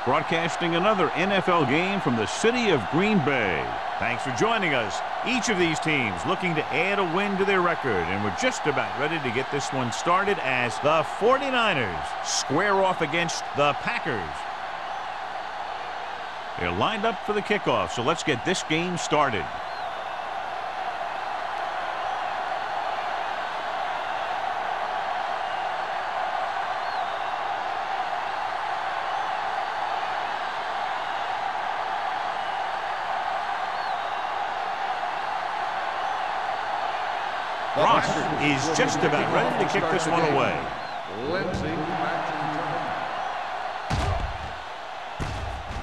broadcasting another NFL game from the city of Green Bay. Thanks for joining us. Each of these teams looking to add a win to their record, and we're just about ready to get this one started as the 49ers square off against the Packers. They're lined up for the kickoff, so let's get this game started. Ross is just about ready to kick this one away.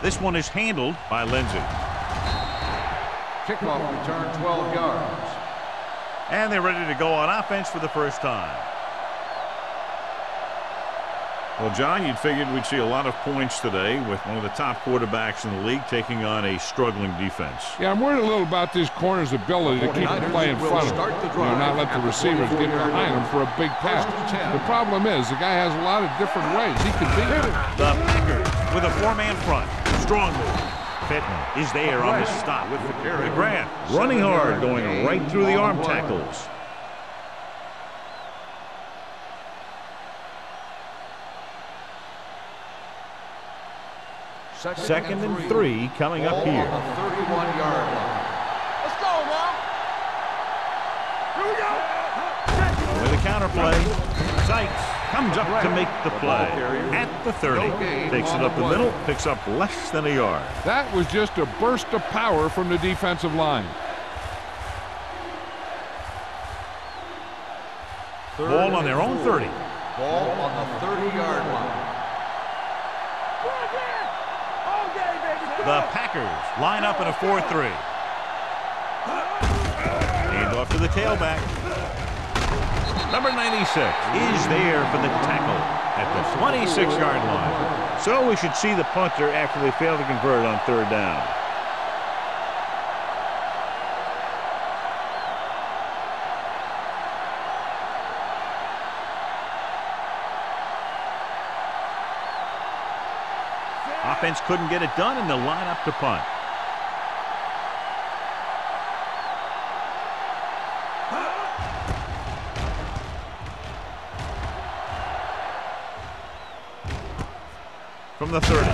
This one is handled by Lindsey. Kickoff return 12 yards. And they're ready to go on offense for the first time. Well, John, you'd figured we'd see a lot of points today with one of the top quarterbacks in the league taking on a struggling defense. Yeah, I'm worried a little about this corner's ability to keep the play in front of him. Not let the receivers get behind him for a big pass. The problem is the guy has a lot of different ways he can beat him. The Packers with a four-man front. Strong move. Fitton is there on the stop with the carry. Grant running hard, going right through the arm tackles. Second and 3 coming up here. 31-yard line. Let's go now. Here we go. With a counter play, Sykes comes up to make the play at the 30. Takes it up the middle, picks up less than a yard. That was just a burst of power from the defensive line. Ball on their own 30. Ball on the 30-yard line. The Packers line up in a 4-3. Hand off to the tailback. Number 96 is there for the tackle at the 26-yard line. So we should see the punter after they fail to convert on third down. Offense couldn't get it done, and they'll line up to punt. From the 30.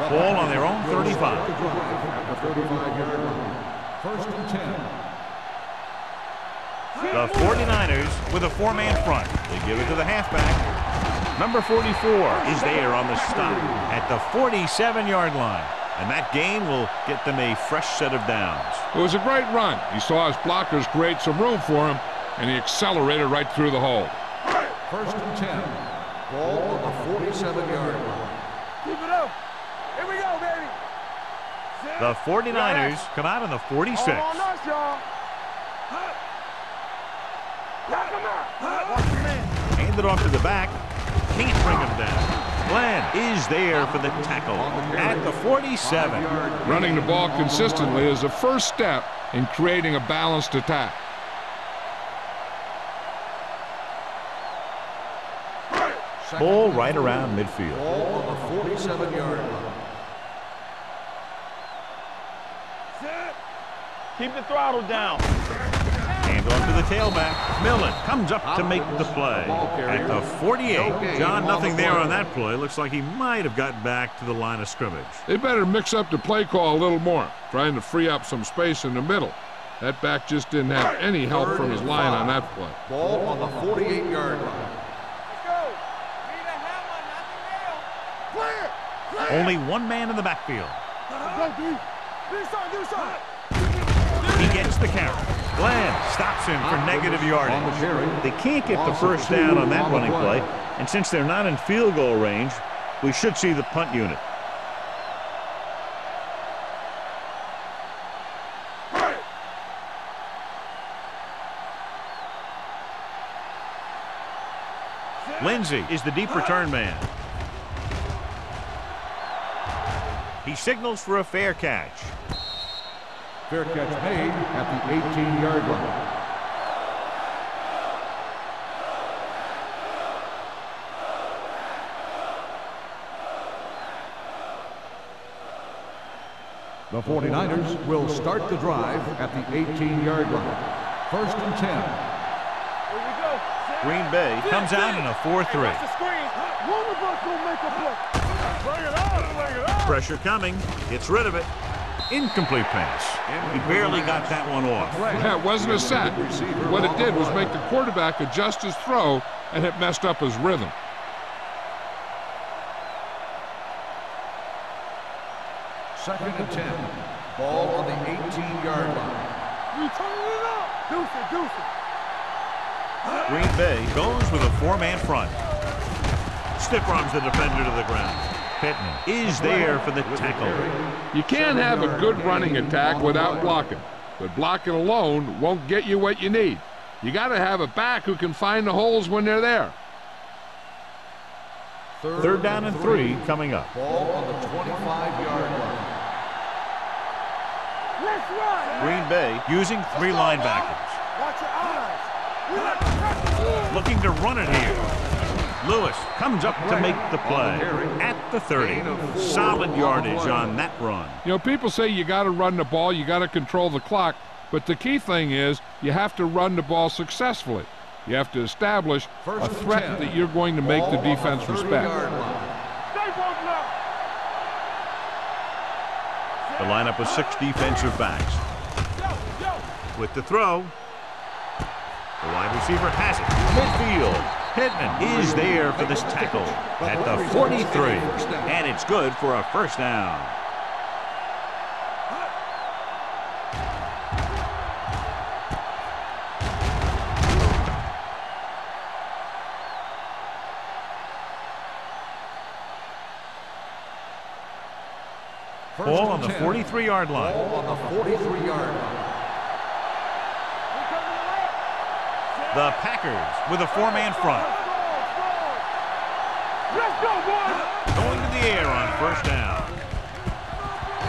Ball on their own 35. First and 10. The 49ers with a four-man front. They give it to the halfback. Number 44 is there on the stop at the 47-yard line. And that gain will get them a fresh set of downs. It was a great run. He saw his blockers create some room for him, and he accelerated right through the hole. First and 10. Ball on the 47-yard line. Keep it up. Here we go, baby. The 49ers come out on the 46. All on us, y'all. Knock him out. Watch your man. Hand it off to the back. Can't bring him down. Glenn is there for the tackle at the 47. Running the ball consistently is the first step in creating a balanced attack. Ball right around midfield. Ball on the 47-yard line. Keep the throttle down. Hand off to the tailback. Millen comes up to make the play at the 48. John, nothing there on that play. Looks like he might have gotten back to the line of scrimmage. They better mix up the play call a little more, trying to free up some space in the middle. That back just didn't have any help from his line on that play. Ball on the 48-yard line. Only one man in the backfield. Do something. He gets the carry. Glenn stops him for negative yardage. They can't get the first down on that running play, and since they're not in field goal range, we should see the punt unit. Lindsey is the deep return man. He signals for a fair catch. Fair catch made at the 18-yard line. The 49ers will start the drive at the 18-yard line. 1st and 10. Here we go. Green Bay comes out in a 4-3. Watch the screen. One of us will make a play. Bring it on, bring it on. Pressure coming. Gets rid of it. Incomplete pass. He barely got that one off. Yeah, it wasn't a sack. What it did was make the quarterback adjust his throw, and it messed up his rhythm. 2nd and 10. Ball on the 18-yard line. You turn it up. Deuce it. Green Bay goes with a 4-man front. Stiff arms the defender to the ground. Pittman is there for the tackle. You can't have a good running attack without blocking, but blocking alone won't get you what you need. You got to have a back who can find the holes when they're there. 3rd down and 3 coming up. Ball on the 25-yard line. Let's run. Green Bay using 3 linebackers. Watch your eyes. We like to press. Looking to run it here. Lewis comes up to make the play at the 30. Solid yardage on that run. You know, people say you got to run the ball, you got to control the clock, but the key thing is you have to run the ball successfully. You have to establish a threat that you're going to make the defense respect. Stay broken up. The lineup with 6 defensive backs. With the throw, the wide receiver has it. Midfield. Pittman is there for this tackle at the 43. And it's good for a 1st down. Ball on the 43-yard line. Ball on the 43-yard line. The Packers with a 4-man front. Let's go, boys. Going to the air on 1st down.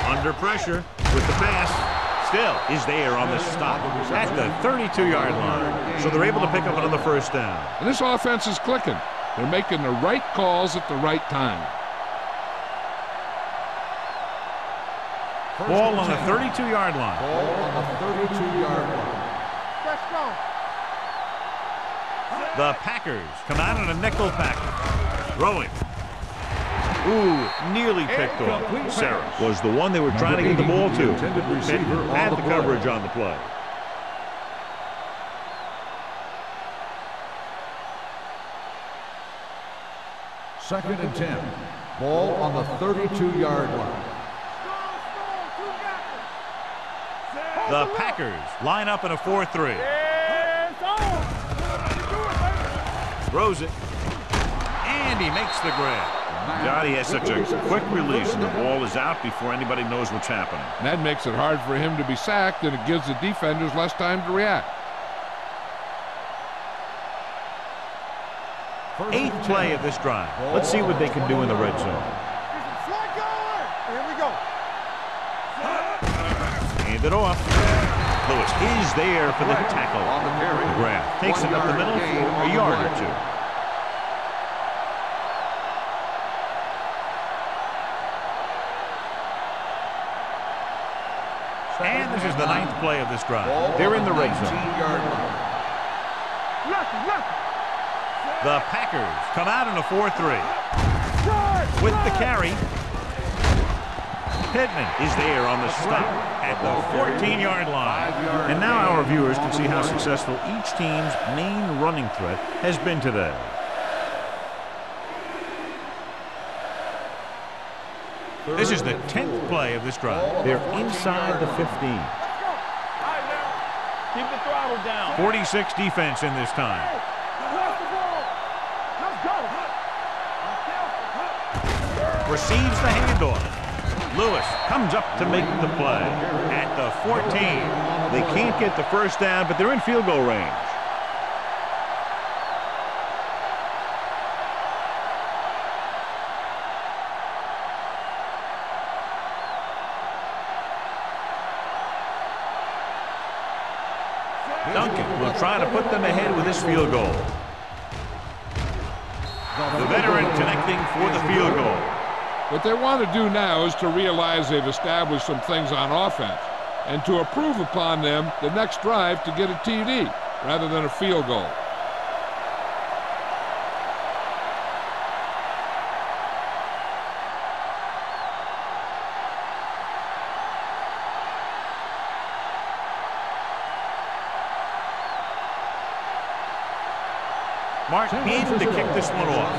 Under pressure with the pass. Still is there on the stop at the 32-yard line. So they're able to pick up another 1st down. And this offense is clicking. They're making the right calls at the right time. Ball on the 32-yard line. Ball on the 32-yard line. Let's go. The Packers come out in a nickel package. Throwing. Ooh, nearly picked off. Sarah was the one they were trying to get the ball to. Pittman had the coverage on the play. Second and 10. Ball on the 32-yard line. The Packers line up in a 4-3. Throws it. And he makes the grab. God, he has such a quick release, and the ball is out before anybody knows what's happening. And that makes it hard for him to be sacked, and it gives the defenders less time to react. 8th play of this drive. Let's see what they can do in the red zone. Here we go. Hand it off. Lewis is there for the tackle. The grab takes it up the middle for a yard or 2. And this is the 9th play of this drive. They're in the red zone. The Packers come out in a 4-3. With the carry. Pittman is there on the stop at the 14-yard line. And now our viewers can see how successful each team's main running threat has been today. This is the 10th play of this drive. They're inside the 15. Keep the throttle down. 46 defense in this time. Receives the handoff. Lewis comes up to make the play at the 14. They can't get the 1st down, but they're in field goal range. Duncan will try to put them ahead with this field goal. The veteran connecting for the field goal. What they want to do now is to realize they've established some things on offense and to improve upon them the next drive to get a TD rather than a field goal. Mark needing to kick this one off.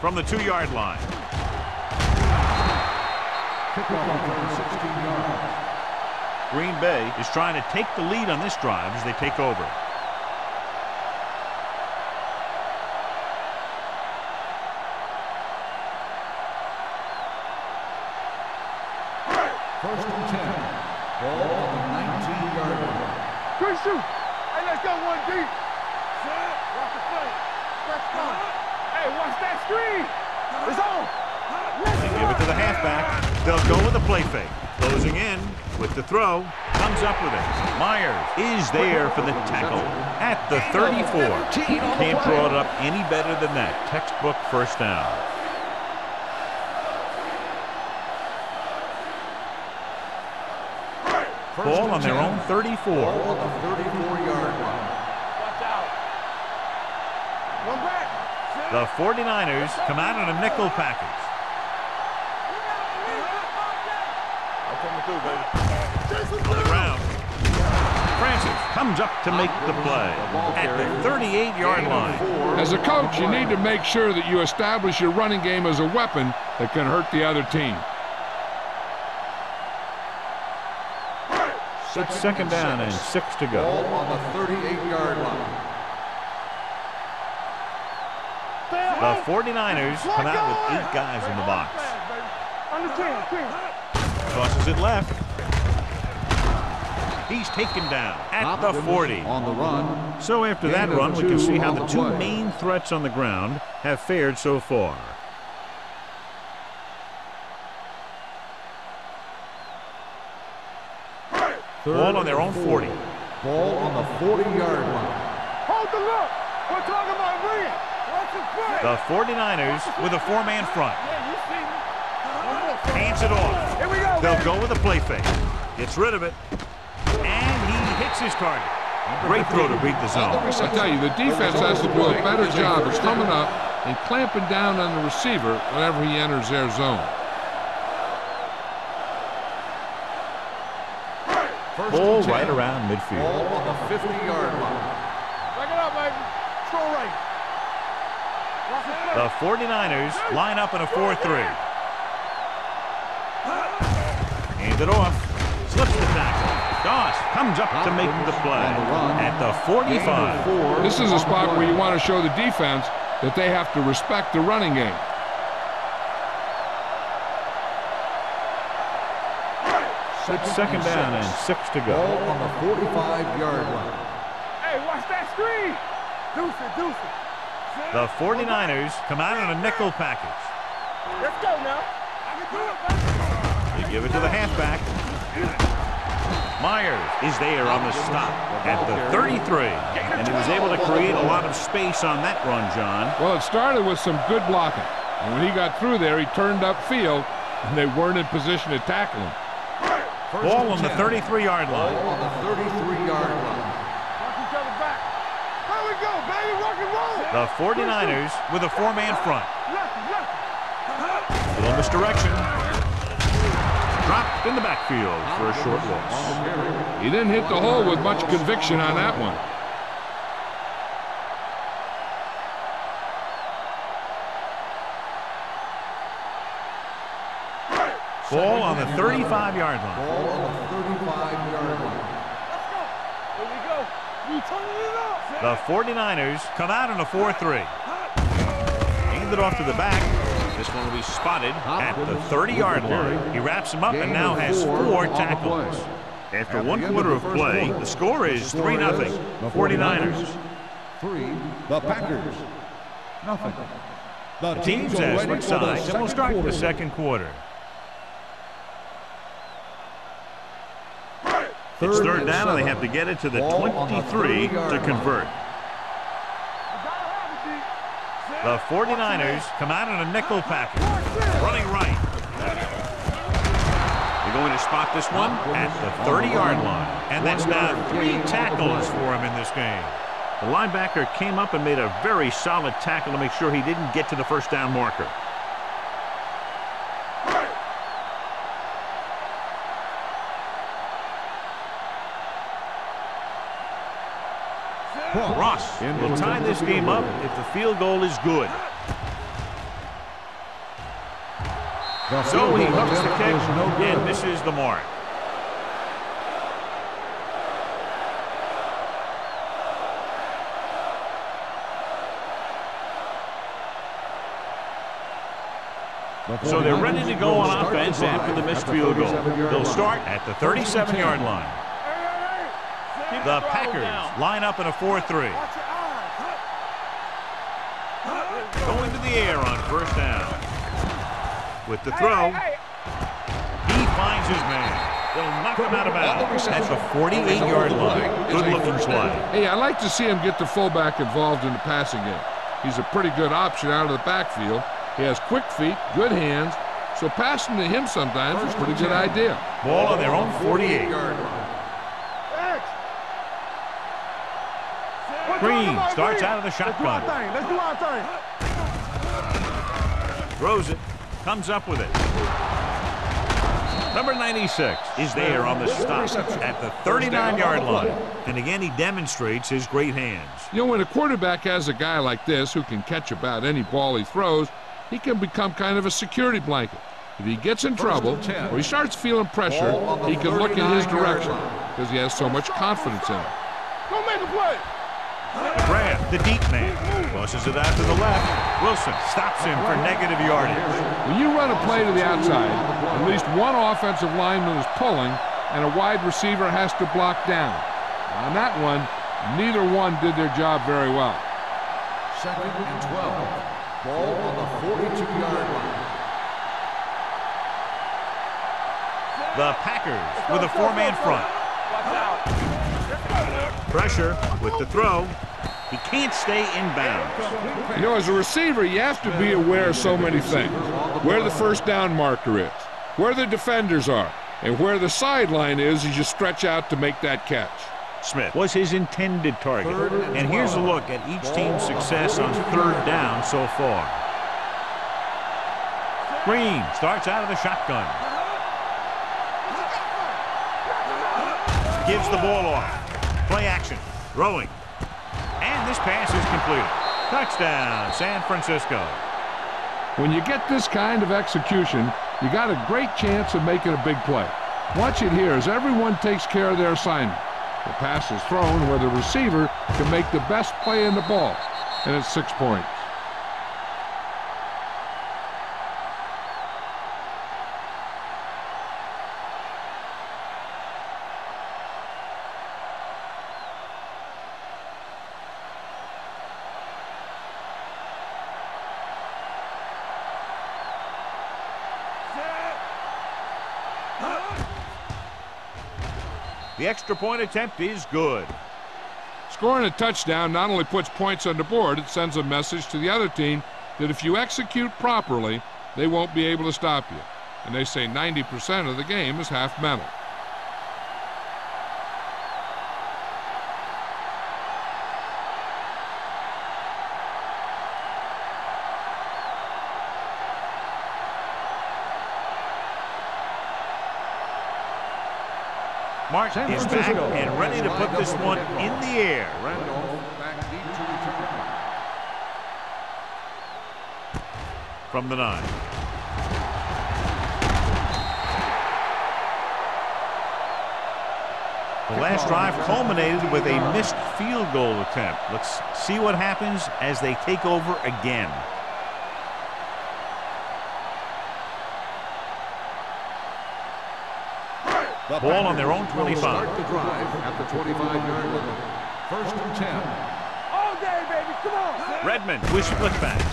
From the 2-yard line. Green Bay is trying to take the lead on this drive as they take over. First and 10. Ball on the 19-yard line. Good shoot. Hey, let's go one deep. Watch the play. Let's go. Hey, watch that screen. It's on. They give it to the halfback. They'll go with the play fake. Closing in with the throw. Comes up with it. Myers is there for the tackle at the 34. Can't draw it up any better than that. Textbook first down. Ball on their own 34. Ball on the 34-yard line. Watch out. One back. The 49ers come out in a nickel package. I'm coming through, baby. On the ground. Francis comes up to make the play at the 38-yard line. As a coach, you need to make sure that you establish your running game as a weapon that can hurt the other team. It's second down and 6 to go. Ball on the 38-yard line. The 49ers come out with 8 guys in the box. Under 10. Tosses it left. He's taken down at the 40. On the run. So after that run, we can see how the 2 main threats on the ground have fared so far. Ball on their own 40. Ball on the 40-yard line. Hold the look. We're talking about ring. Watch the play. The 49ers with a 4-man front. Yeah, you see me. Hands it off. Here we go, They'll baby. go with a play fake. Gets rid of it. And he hits his target. Great throw to beat the zone. I tell you, the defense has to do a better job of coming up and clamping down on the receiver whenever he enters their zone. Ball right around midfield. Ball on the 50-yard line. Back it up, baby. Throw right. Watch the play. The 49ers line up in a 4-3. Hand it off. Slips the tackle. Doss comes up to make the play at the 45. This is a spot where you want to show the defense that they have to respect the running game. It's second down and 6 to go. Ball on the 45-yard line. Hey, watch that screen. Deuce it. The 49ers come out in a nickel package. Let's go now. I can do it, baby. They give it to the halfback. Myers is there on the stop at the 33. And he was able to create a lot of space on that run, John. Well, it started with some good blocking. And when he got through there, he turned upfield, and they weren't in position to tackle him. Ball on the 33-yard line. Ball on the 33-yard line. Watch each other back. There we go, baby. Rock and roll. The 49ers with a 4-man front. Left. Little misdirection. Dropped in the backfield for a short loss. He didn't hit the hole with much conviction on that one. Ball on the 35-yard line. Ball on the 35-yard line. Let's go. Here we go. We turning it up. The 49ers come out in a 4-3. Hand it off to the back. This one will be spotted at the 30-yard line. He wraps him up and now has 4 tackles. After 1 quarter of play, the score is 3-0. The 49ers. 3, the Packers. Nothing. The teams have switched sides and will start the second quarter. It's third down, and they have to get it to the 23 to convert. The 49ers come out in a nickel package, running right. They're going to spot this one at the 30-yard line. And that's now 3 tackles for him in this game. The linebacker came up and made a very solid tackle to make sure he didn't get to the first down marker. Ross will tie this game up if the field goal is good. So he hooks the kick and misses the mark. So they're ready to go on offense after the missed field goal. They'll start at the 37-yard line. The Packers line up in a 4-3. Going to the air on first down. With the throw, he finds his man. They'll knock him out of bounds at the 48-yard line. Good-looking play. Hey, I like to see him get the fullback involved in the passing game. He's a pretty good option out of the backfield. He has quick feet, good hands, so passing to him sometimes is a pretty good idea. Ball on their own 48-yard line. Green starts out of the shotgun. Let's do our thing. Throws it. Comes up with it. Number 96 is there on the stop at the 39-yard line. And again, he demonstrates his great hands. You know, when a quarterback has a guy like this who can catch about any ball he throws, he can become kind of a security blanket. If he gets in trouble or he starts feeling pressure, he can look in his direction because he has so much confidence in him. Go make a play. Grab the deep man. Crosses it out to the left. Wilson stops him for negative yardage. When you run a play to the outside, at least one offensive lineman is pulling and a wide receiver has to block down. On that one, neither one did their job very well. 2nd and 12. Ball on the 42-yard line. The Packers with a 4-man front. Pressure with the throw. He can't stay in bounds. You know, as a receiver, you have to be aware of so many things. Where the first down marker is, where the defenders are, and where the sideline is as you stretch out to make that catch. Smith was his intended target. And here's a look at each team's success on third down so far. Green starts out of the shotgun. Gives the ball off. Play action. Throwing. And this pass is completed. Touchdown, San Francisco. When you get this kind of execution, you got a great chance of making a big play. Watch it here as everyone takes care of their assignment. The pass is thrown where the receiver can make the best play in the ball, and it's 6 points. The extra point attempt is good. Scoring a touchdown not only puts points on the board, it sends a message to the other team that if you execute properly, they won't be able to stop you. And they say 90% of the game is half mental. Mark is back and ready to put this one in the air. From the 9. The last drive culminated with a missed field goal attempt. Let's see what happens as they take over again. The ball on their own 25. Start the drive at the 25-yard line. 1st and 10. All day, baby. Come on. Redmond with split backs.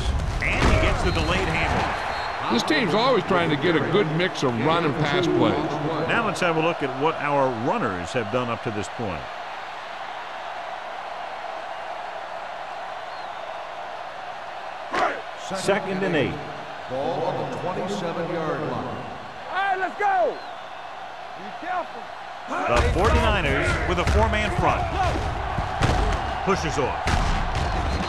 And he gets the delayed handoff. This team's always trying to get a good mix of run and pass plays. Now let's have a look at what our runners have done up to this point. Second and 8. Ball on the 27-yard line. All right, let's go. Be careful. The 49ers with a 4-man front. Pushes off.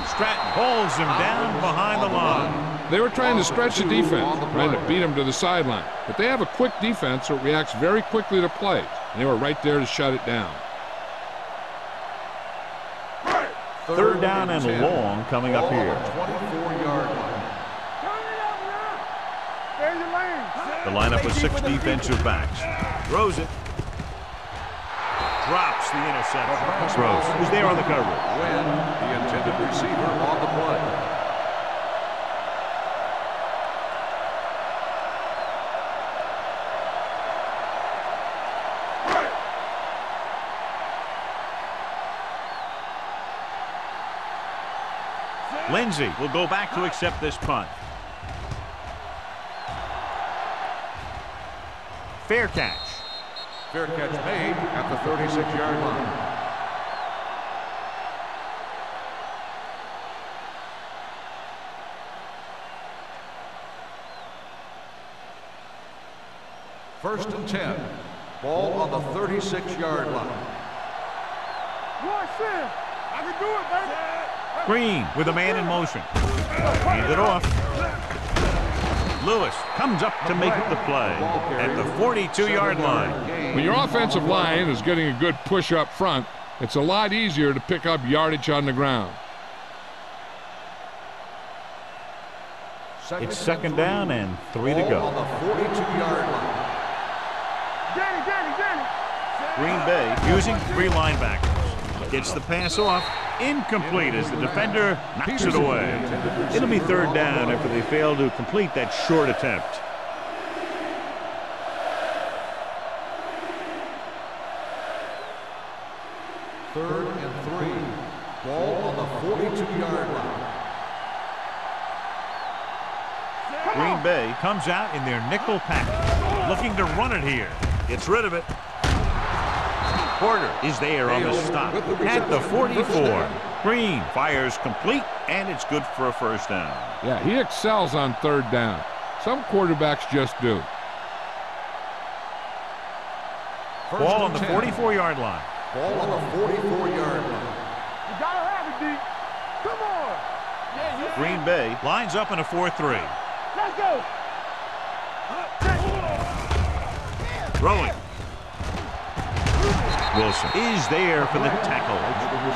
Stratton holds him down behind the line. They were trying to stretch the defense, trying to beat him to the sideline. But they have a quick defense that reacts very quickly to plays. And they were right there to shut it down. Third down and long coming up here. 24-yard line. The lineup with 6 defensive backs. Throws it. Drops the interception. Throws. Who's there on the coverage? When the intended receiver on the play. Lindsey will go back to accept this punt. Fair catch. Fair catch made at the 36-yard line. First and 10. Ball on the 36-yard line. Watch him. I can do it, baby. Green with a man in motion. Hand it off. Lewis comes up to make the play at the 42-yard line. When your offensive line is getting a good push up front, it's a lot easier to pick up yardage on the ground. It's second down and 3 to go. On the 42-yard line. Green Bay using 3 linebackers. Gets the pass off. Incomplete as the defender knocks it away. It'll be third down after they fail to complete that short attempt. Third and 3. Ball on the 42-yard line. Green Bay comes out in their nickel package, looking to run it here. Gets rid of it. Porter is there on the stop at the 44. Green fires complete, and it's good for a first down. Yeah, he excels on third down. Some quarterbacks just do. Ball on the 44-yard line. Ball on the 44-yard line. You gotta have it, D. Come on. Yeah, Green Bay lines up in a 4-3. let's go. Throwing. Wilson is there for the tackle.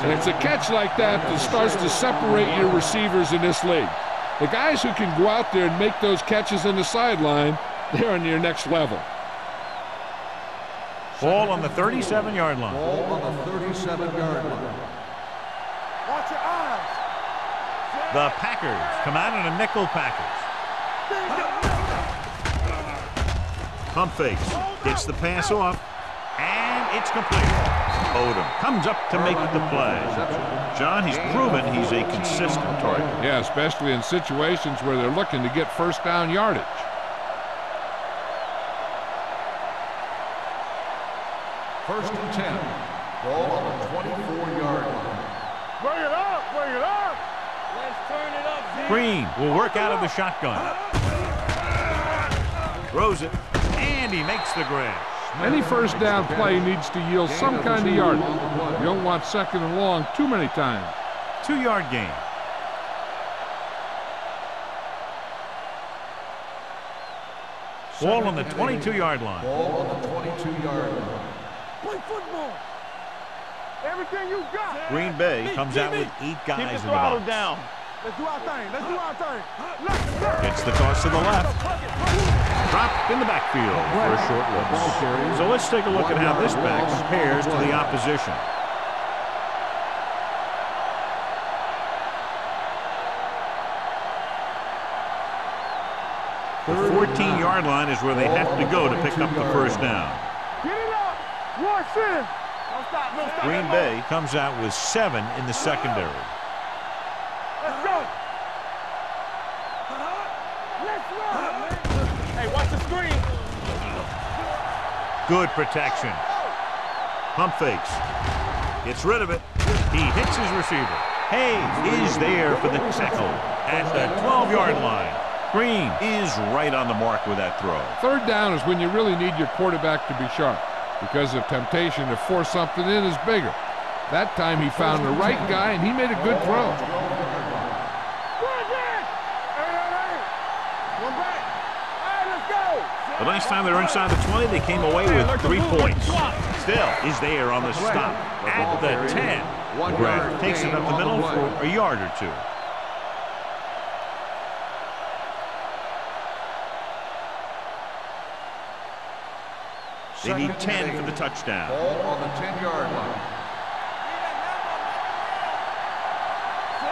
And it's a catch like that that starts to separate your receivers in this league. The guys who can go out there and make those catches on the sideline, they're on your next level. Ball on the 37-yard line. Ball on the 37-yard line. Watch your eyes. The Packers come out in a nickel package. Pump fakes. Gets the pass off. And it's complete. Odom comes up to make the play. John, he's proven he's a consistent target. Yeah, especially in situations where they're looking to get first down yardage. First and 10. Ball on the 24-yard line. Bring it up. Bring it up. Let's turn it up, Z. Green will work out of the shotgun. Throws it, and he makes the grab. Any first down play needs to yield some kind of yardage. You don't want second and long too many times. 2-yard gain. Ball on the 22-yard line. Ball on the 22-yard line. Play football. Everything you got. Green Bay comes out with 8 guys Keep in the the throttle box. down. Let's do our thing. Let's do our thing. Let's go. Gets the toss to the left. Dropped in the backfield for a short loss. So let's take a look at how this back compares to the opposition. The 14-yard line is where they have to go to pick up the first down. Get it up. Watch in. Don't stop. Don't stop. Green Bay comes out with 7 in the secondary. Let's go. Let's run. Hey, watch the screen. Good protection. Pump fakes. Gets rid of it. He hits his receiver. Hayes is there for the tackle at the 12-yard line. Green is right on the mark with that throw. Third down is when you really need your quarterback to be sharp because the temptation to force something in is bigger. That time he found the right guy and he made a good throw. The last time they were inside the 20, they came away with 3 points. Still is there on the stop at the 10. Grant takes it up the middle for a yard or two. They need 10 for the touchdown. Ball on the 10-yard line.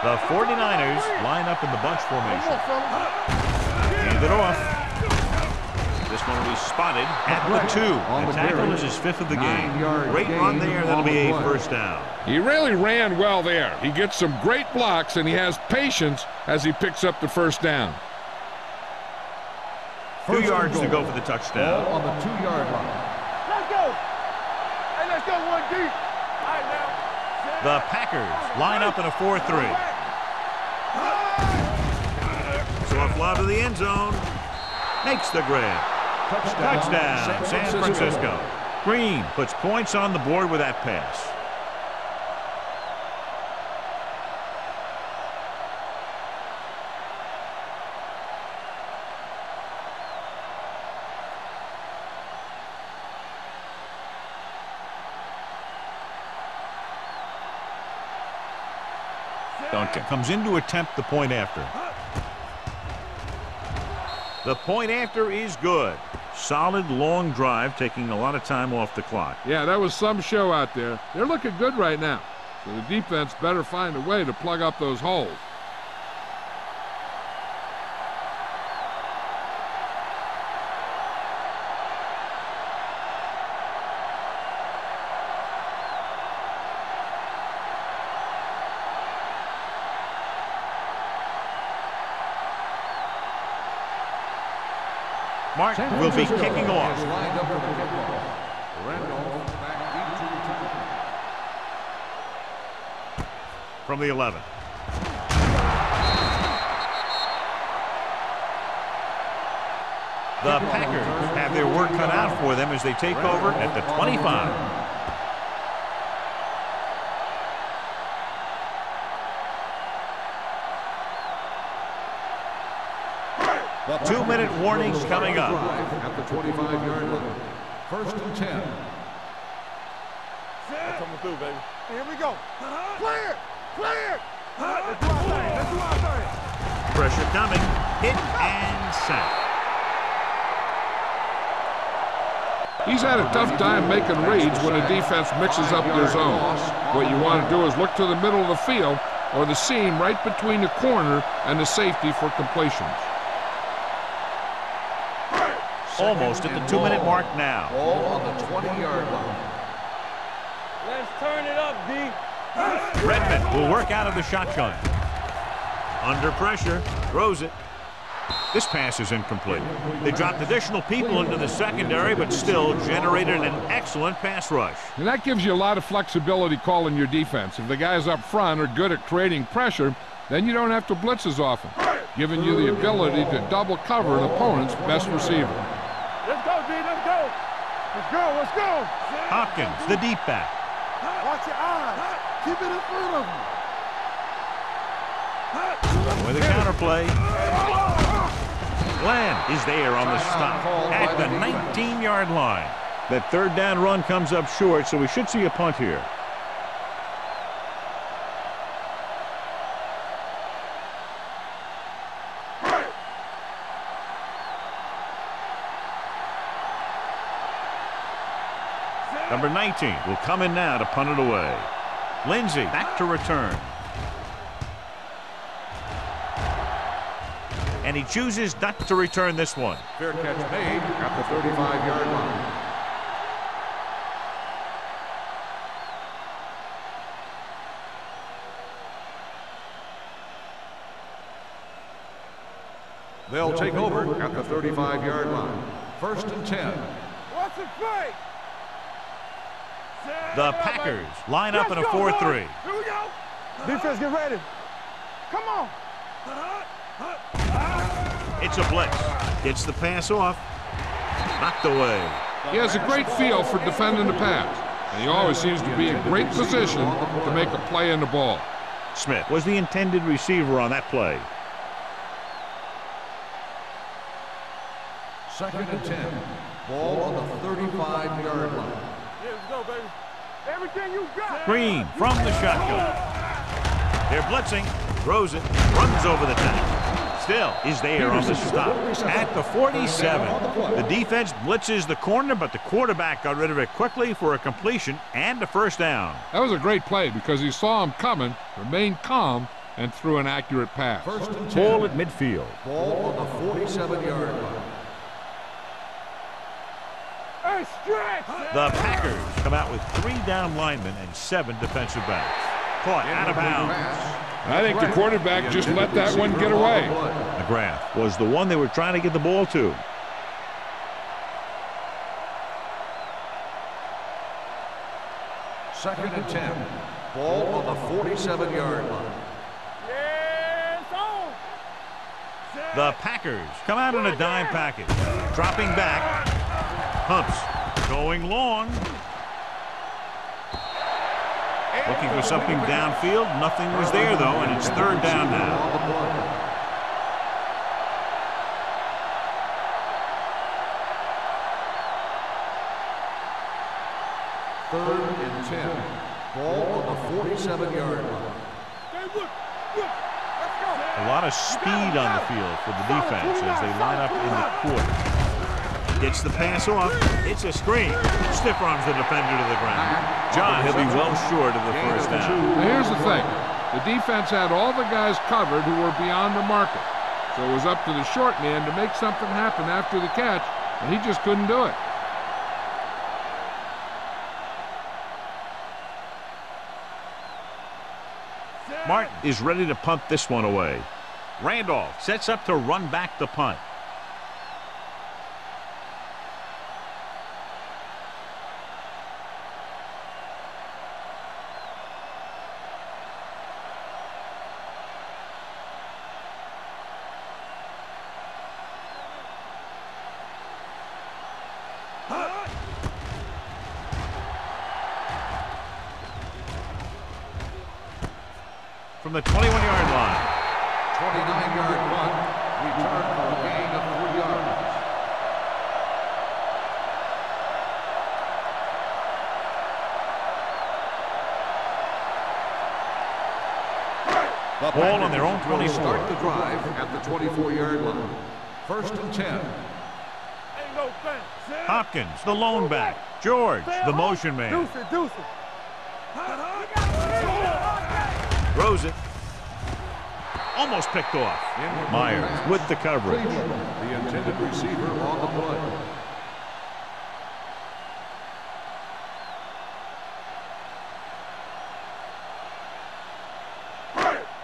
The 49ers line up in the bunch formation. Hand it off. This one will be spotted at the 2. The tackle is his 5th of the game. Great run there. That'll be a first down. He really ran well there. He gets some great blocks, and he has patience as he picks up the first down. 2 yards to go for the touchdown. Ball on the 2-yard line. Let's go. Hey, let's go 1 deep. All right, now. The Packers line up in a 4-3. So a fly to the end zone. Makes the grab. Touchdown, San Francisco. Green puts points on the board with that pass. Duncan comes in to attempt the point after. The point after is good. Solid long drive, taking a lot of time off the clock. Yeah, that was some show out there. They're looking good right now. So the defense better find a way to plug up those holes. Mark will be kicking off. Lined up for the kickoff. Randolph back deep to return. From the 11. The Packers have their work cut out for them as they take over at the 25. 2-minute warnings coming up. At the 25-yard line. First and 10. Coming through, baby. Here we go. Clear! Clear! Let's do our thing. Let's do our thing. Pressure coming. Hit and sack. He's had a tough time making reads when a defense mixes up their zone. What you want to do is look to the middle of the field or the seam right between the corner and the safety for completions. Almost at the 2-minute mark now. Ball on the 20-yard line. Let's turn it up, D. Redmond will work out of the shotgun. Under pressure, throws it. This pass is incomplete. They dropped additional people into the secondary, but still generated an excellent pass rush. And that gives you a lot of flexibility calling your defense. If the guys up front are good at creating pressure, then you don't have to blitz as often, giving you the ability to double cover an opponent's best receiver. Let's go, D. Let's go. Let's go. Let's go. Hopkins, the deep back. Watch your eyes. Keep it in front of you. With a counterplay. Glenn is there on the stop at the 19-yard line. That third down run comes up short, so we should see a punt here. Number 19 will come in now to punt it away. Lindsey back to return. And he chooses not to return this one. Fair catch made at the 35-yard line. They'll take over at the 35-yard line. First and 10. Watch The Packers line up in a 4-3. Here we go. Defense, get ready. Come on. It's a blitz. Gets the pass off. Knocked away. He has a great feel for defending the pass, and he always seems to be in great position to make a play in the ball. Smith was the intended receiver on that play. 2nd and 10. Ball on the 35-yard line. Yeah, let's go, baby. Everything you got. Green from the shotgun. They're blitzing. Throws it. Runs over the tackle. Still is there on the stop. At the 47. The defense blitzes the corner, but the quarterback got rid of it quickly for a completion and a first down. That was a great play because he saw him coming, remained calm, and threw an accurate pass. 1st and 10. Ball at midfield. Ball on the 47-yard line. Hey, stretch. The Packers come out with 3 down linemen and 7 defensive backs. Caught out of bounds. I think the quarterback just let that one get away. McGrath was the one they were trying to get the ball to. Second and 10. Ball on the 47-yard line. Yes, on. The Packers come out in a dime package. Dropping back. Humps. Going long. Looking for something downfield. Nothing was there, though, and it's 3rd down now. Third and 10. Ball on the 47-yard line. A lot of speed on the field for the defense as they line up in the quarter. Gets the pass off. It's a screen. Stiff arms the defender to the ground. John, he'll be well short of the first down. Now here's the thing. The defense had all the guys covered who were beyond the marker. So it was up to the short man to make something happen after the catch, and he just couldn't do it. Martin is ready to punt this one away. Randolph sets up to run back the punt. From the 21-yard line. 29-yard punt. Return for a gain of 3 yards. The ball on their own 24. Start the drive at the 24-yard line. 1st and 10. Ain't no thing. Hopkins, the lone back. George, the motion man. Deuce it. Throws it. Almost picked off. Myers with the coverage. The intended receiver on the play.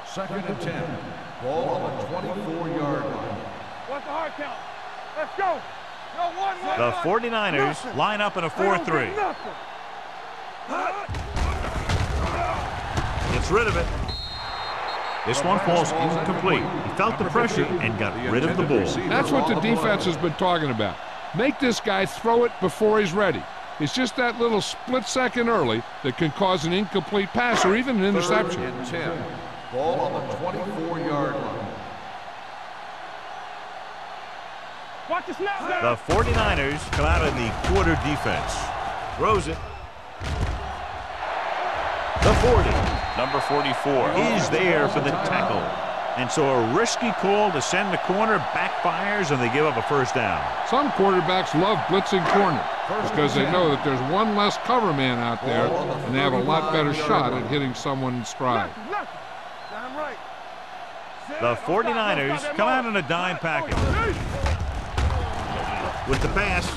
Second and 10. Ball on the 24-yard line. What's the hard count? Let's go. No, one. The 49ers line up in a 4-3. Gets rid of it. This one falls incomplete. He felt the pressure and got rid of the ball. That's what the defense has been talking about. Make this guy throw it before he's ready. It's just that little split second early that can cause an incomplete pass or even an interception. 3rd and 10. Ball on the 24-yard line. Watch the snap. The 49ers come out in the quarter defense. Throws it. The 40, number 44, is there for the tackle. And so a risky call to send the corner backfires, and they give up a first down. Some quarterbacks love blitzing corner because they know that there's one less cover man out there, and they have a lot better shot at hitting someone in stride. Damn right. The 49ers come out in a dime package. With the pass.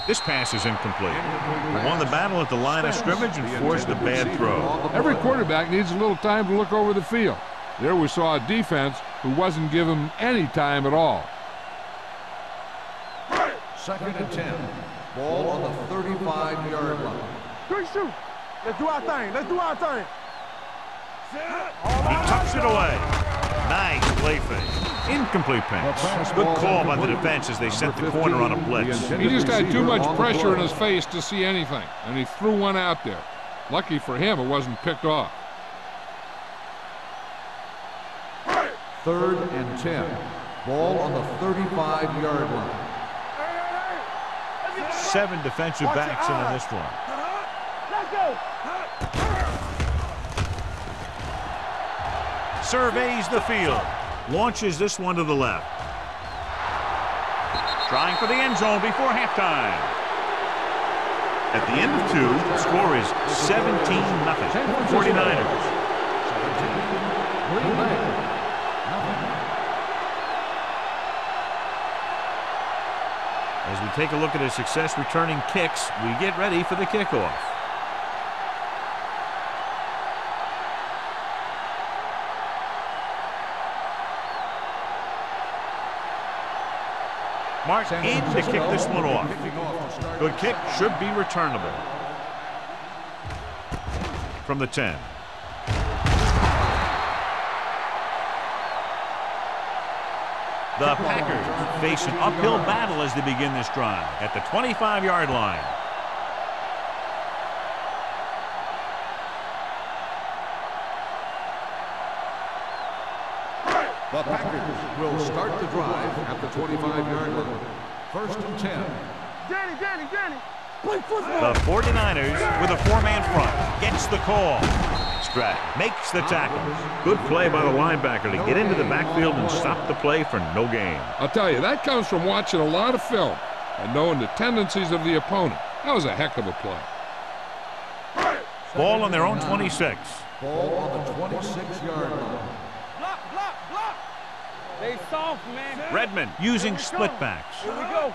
This pass is incomplete. They won the battle at the line of scrimmage and forced a bad throw. Every quarterback needs a little time to look over the field. There we saw a defense who wasn't given any time at all. 2nd and 10. Ball on the 35-yard line. Quick shoot. Let's do our thing. Let's do our thing. He tucks it away. Nice play fake. Incomplete pass. Good call by the defense as they sent the corner on a blitz. He just had too much pressure in his face to see anything, and he threw one out there. Lucky for him, it wasn't picked off. 3rd and 10. Ball on the 35-yard line. 7 defensive backs into this one. Let's go. Surveys the field. Launches this one to the left. Trying for the end zone before halftime. At the end of 2, the score is 17-0. 49ers. As we take a look at his success returning kicks, we get ready for the kickoff. Mark in to kick this one off. Good kick, should be returnable. From the 10. The Packers face an uphill battle as they begin this drive at the 25-yard line. The Packers will start the drive at the 25-yard line. 1st and 10. Danny. Play football. The 49ers with a 4-man front. Gets the call. Stratton makes the tackle. Good play by the linebacker to get into the backfield and stop the play for no gain. I'll tell you, that comes from watching a lot of film and knowing the tendencies of the opponent. That was a heck of a play. Ball on their own 26. Ball on the 26-yard line. Block. They soft, man. Redmond using split backs. Here we go.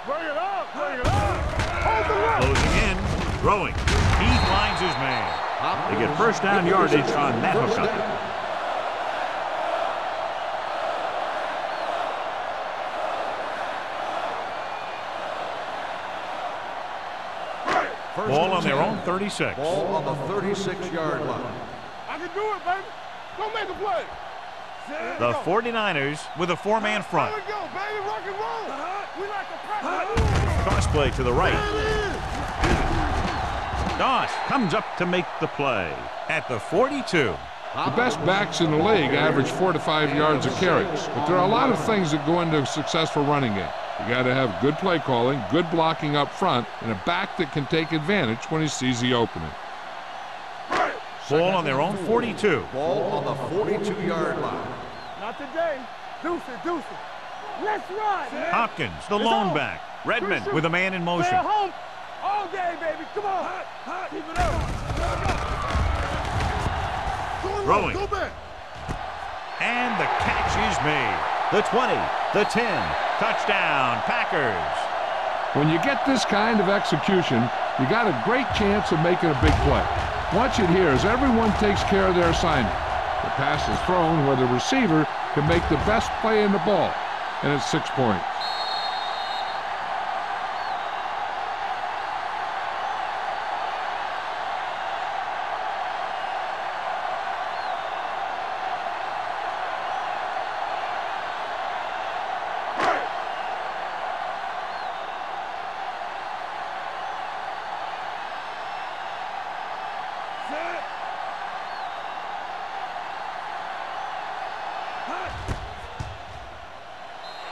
Bring it up. Hold the run. Closing in, throwing. He finds his man. They get first down yardage on that hookup. Ball on their own 36. Ball on the 36-yard line. I can do it, baby. Go make a play. The 49ers with a 4-man front. Here we go, baby. Rock and roll. We like to press. Cross play to the right. Doss comes up to make the play at the 42. The best backs in the league average 4 to 5 yards of carries, but there are a lot of things that go into a successful running game. You got to have good play calling, good blocking up front, and a back that can take advantage when he sees the opening. Ball on their own 42. Ball on the 42-yard line. Not today. Deuce it. Let's run. Hopkins, the lone back. Redmond with a man in motion. Stay at home all day, baby. Come on. Keep it up. Throwing. Go back. And the catch is made. The 20, the 10. Touchdown, Packers. When you get this kind of execution, you got a great chance of making a big play. Watch it here as everyone takes care of their assignment. The pass is thrown where the receiver can make the best play in the ball, and it's 6 points.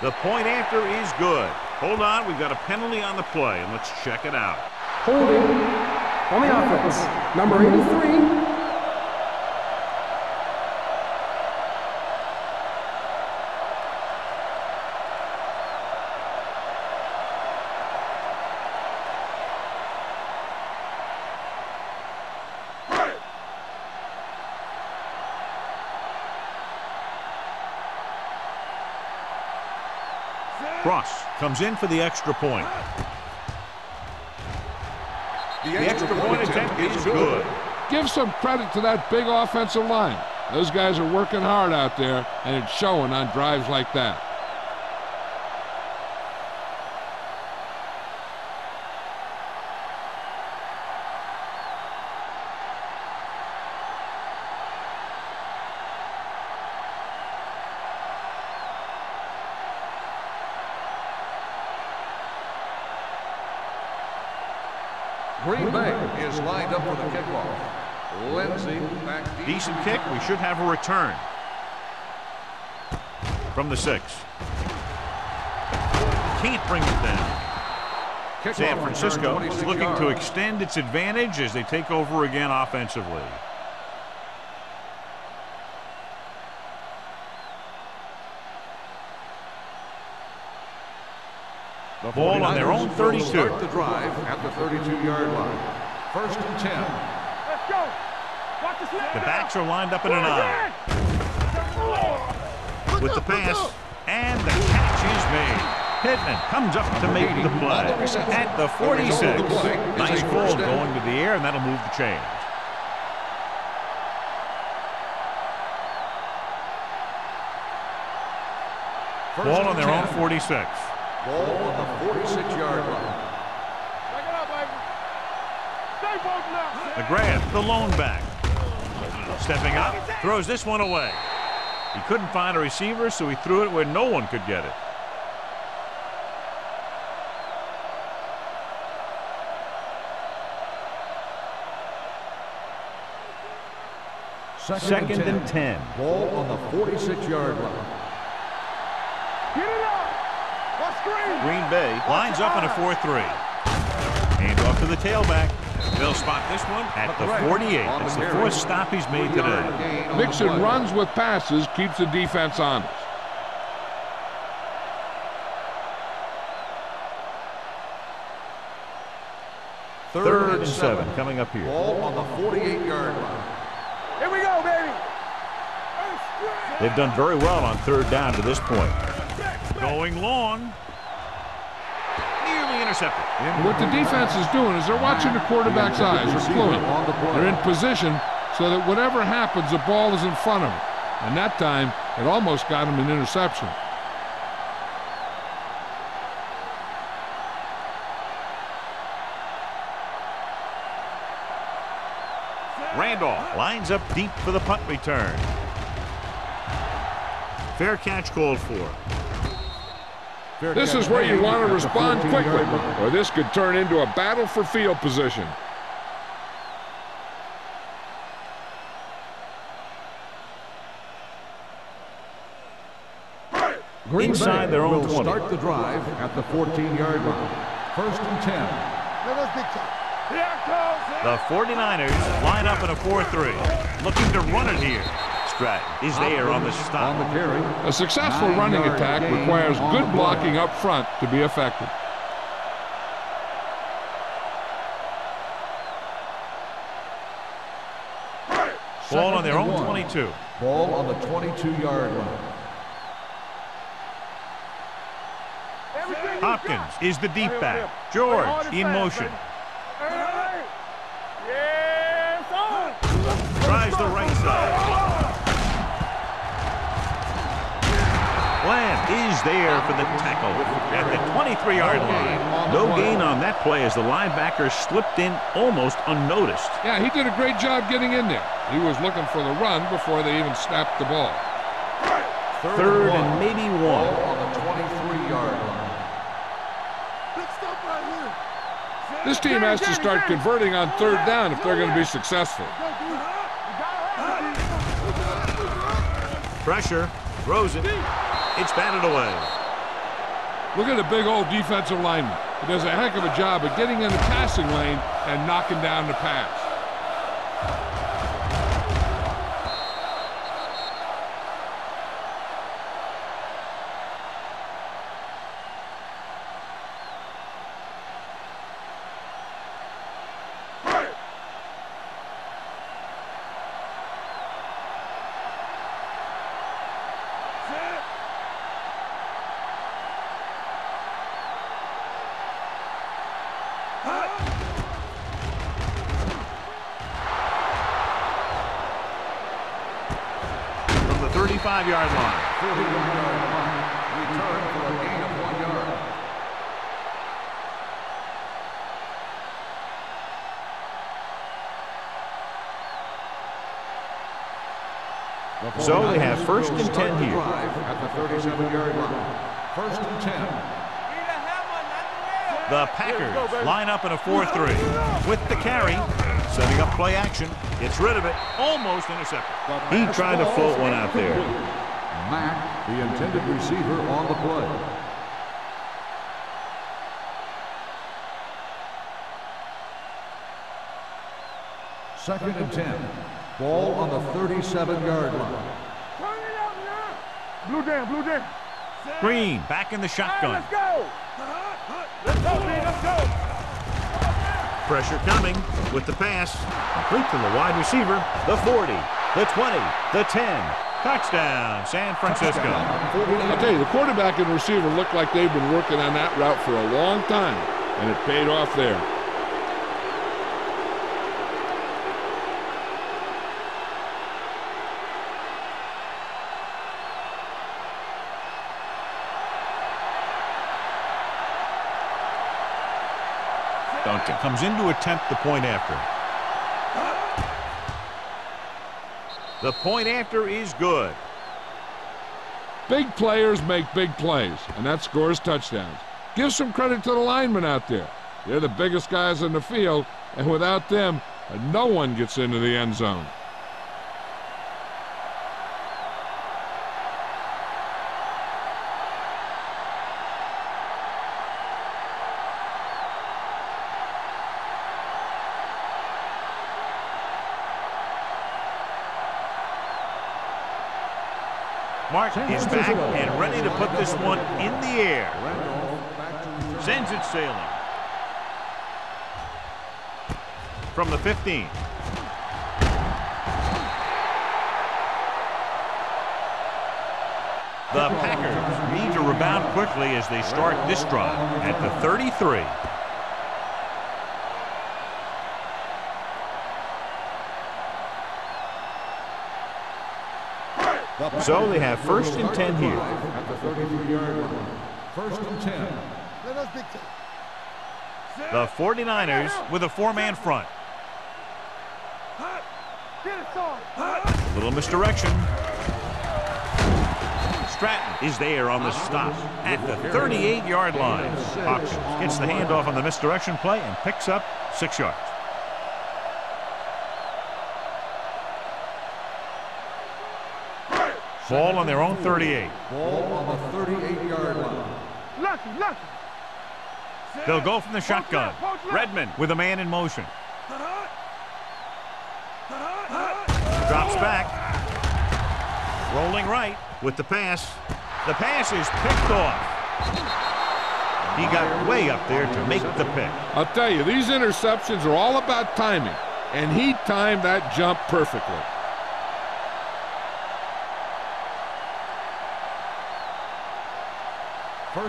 The point after is good. Hold on, we've got a penalty on the play, and let's check it out. Holding on the offense, number 83. Cross comes in for the extra point. The extra point attempt is good. Give some credit to that big offensive line. Those guys are working hard out there, and it's showing on drives like that. Green Bay is lined up for the kickoff. Lindsay back deep. Decent kick. We should have a return from the 6. Can't bring it down. San Francisco is looking to extend its advantage as they take over again offensively. The ball on their own 32. Start the drive at the 32-yard line. 1st and 10. Let's go. Watch the snap. The backs are lined up in an eye. With the pass, and the catch is made. Pittman comes up to make the play at the 46. Nice ball going to the air, and that'll move the chains. Ball on their own 46. Ball on the 46-yard line. Back it up, baby. Stay focused now. The grab, the lone back. Stepping up, throws this one away. He couldn't find a receiver, so he threw it where no one could get it. Second and 10. Ball on the 46-yard line. Get it up. Let's screen. Green Bay lines up in a 4-3. Hand off to the tailback. They'll spot this one at the 48. It's the 4th stop he's made today. Mixing runs with passes keeps the defense honest. Third and 7 coming up here. Ball on the 48-yard line. Here we go, baby. They've done very well on 3rd down to this point. Going long. Nearly intercepted. What the defense is doing is they're watching the quarterback's eyes. They're fluent. They're in position so that whatever happens, the ball is in front of them. And that time, it almost got him an interception. Randolph lines up deep for the punt return. Fair catch called for. This is where you want to respond quickly, or this could turn into a battle for field position. Green Inside Bay their own will 20. start the drive at the 14-yard line. 1st and 10. Here it comes. The 49ers line up in a 4-3. Looking to run it here. Stratton is there on the stop. On the carry. A successful running attack requires good blocking up front to be effective. Ball on their own 22. Ball on the 22-yard line. Hopkins is the deep back. George in motion. Yes, on. Tries the right side. Lamb is there for the tackle at the 23-yard line. No gain on that play as the linebacker slipped in almost unnoticed. Yeah, he did a great job getting in there. He was looking for the run before they even snapped the ball. Third and maybe 1. Ball on the 23-yard line. This team has to start converting on 3rd down if they're going to be successful. Pressure. Throws it. It's batted away. Look at the big old defensive lineman. He does a heck of a job of getting in the passing lane and knocking down the pass. From the 35-yard line. 41-yard line. Return for a gain of 1 yard. So they have 1st and 10 here. Drive at the 37-yard line. 1st and 10. The Packers line up in a 4-3 with the carry, setting up play action. Gets rid of it, almost intercepted. He tried to float one out there. Mack, the intended receiver, on the play. Second and 10. Ball on the 37-yard line. Blue down, blue down. Green back in the shotgun. Let's go. Let's go, man, let's go. Pressure coming with the pass. Complete to the wide receiver. The 40, the 20, the 10. Touchdown, San Francisco. I'll tell you, the quarterback and receiver look like they've been working on that route for a long time, and it paid off there. Duncan comes in to attempt the point after. The point after is good. Big players make big plays, and that scores touchdowns. Give some credit to the linemen out there. They're the biggest guys in the field, and without them, no one gets into the end zone. Mark is back and ready to put this one in the air. Sends it sailing. From the 15. The Packers need to rebound quickly as they start this drive at the 33. So they have first and 10 here. At the 33-yard line. First and 10. Let us dictate. The 49ers with a four-man front. Get it started. Little misdirection. Stratton is there on the stop at the 38-yard line. Hopkins gets the handoff on the misdirection play and picks up 6 yards. Ball on their own 38. Ball on the 38-yard line. Lucky, lucky. They'll go from the shotgun. Redmond with a man in motion. Drops back. Rolling right with the pass. The pass is picked off. He got way up there to make the pick. I'll tell you, these interceptions are all about timing, and he timed that jump perfectly.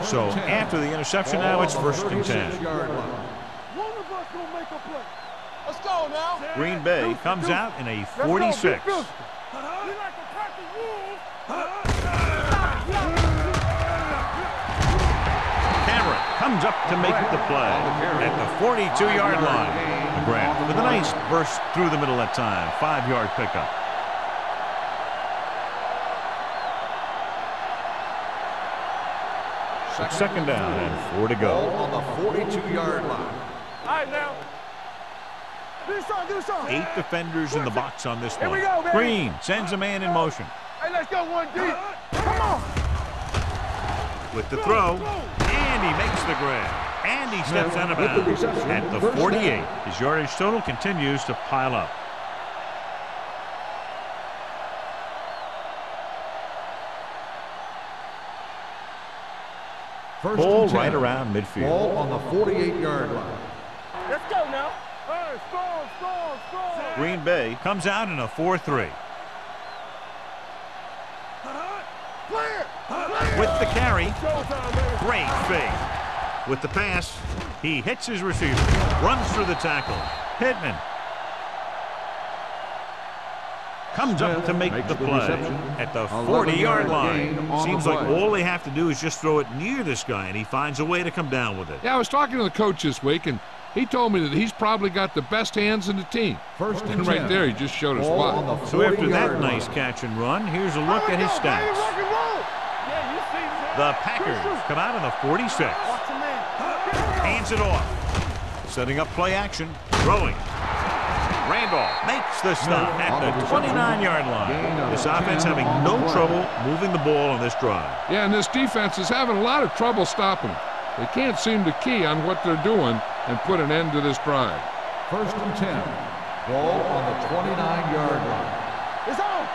So after the interception, now it's first and 10. One of us gonna make a play. Let's go now. Green Bay comes out in a 46. Cameron comes up to make the play at the 42-yard line. McGrath with a nice burst through the middle that time. 5-yard pickup. Second down and 4 to go. On the 42-yard line. All right, now. Do something. 8 defenders in the box on this one. we go, baby. Green sends a man in motion. Hey, let's go one deep. Come on. With the throw, and he makes the grab. And he steps out of bounds at the 48. His yardage total continues to pile up. Ball right around midfield. Ball on the 48-yard line. Let's go now. Hey, score. Green Bay comes out in a 4-3. With the carry, great fake. With the pass, he hits his receiver, runs through the tackle. Pittman comes up to make the play at the 40-yard line. Seems like all they have to do is just throw it near this guy, and he finds a way to come down with it. Yeah, I was talking to the coach this week, and he told me that he's probably got the best hands in the team. First and And right 10. there, he just showed us Ball why. on the So after that 40-yard nice line. catch and run, here's a look at his stats. The Packers come out in the 46. Hands it off. Setting up play action. Throwing. Randolph makes the stop at the 29-yard line. This offense having no trouble moving the ball on this drive. Yeah, and this defense is having a lot of trouble stopping it. They can't seem to key on what they're doing and put an end to this drive. 1st and 10. Ball on the 29-yard line. It's on.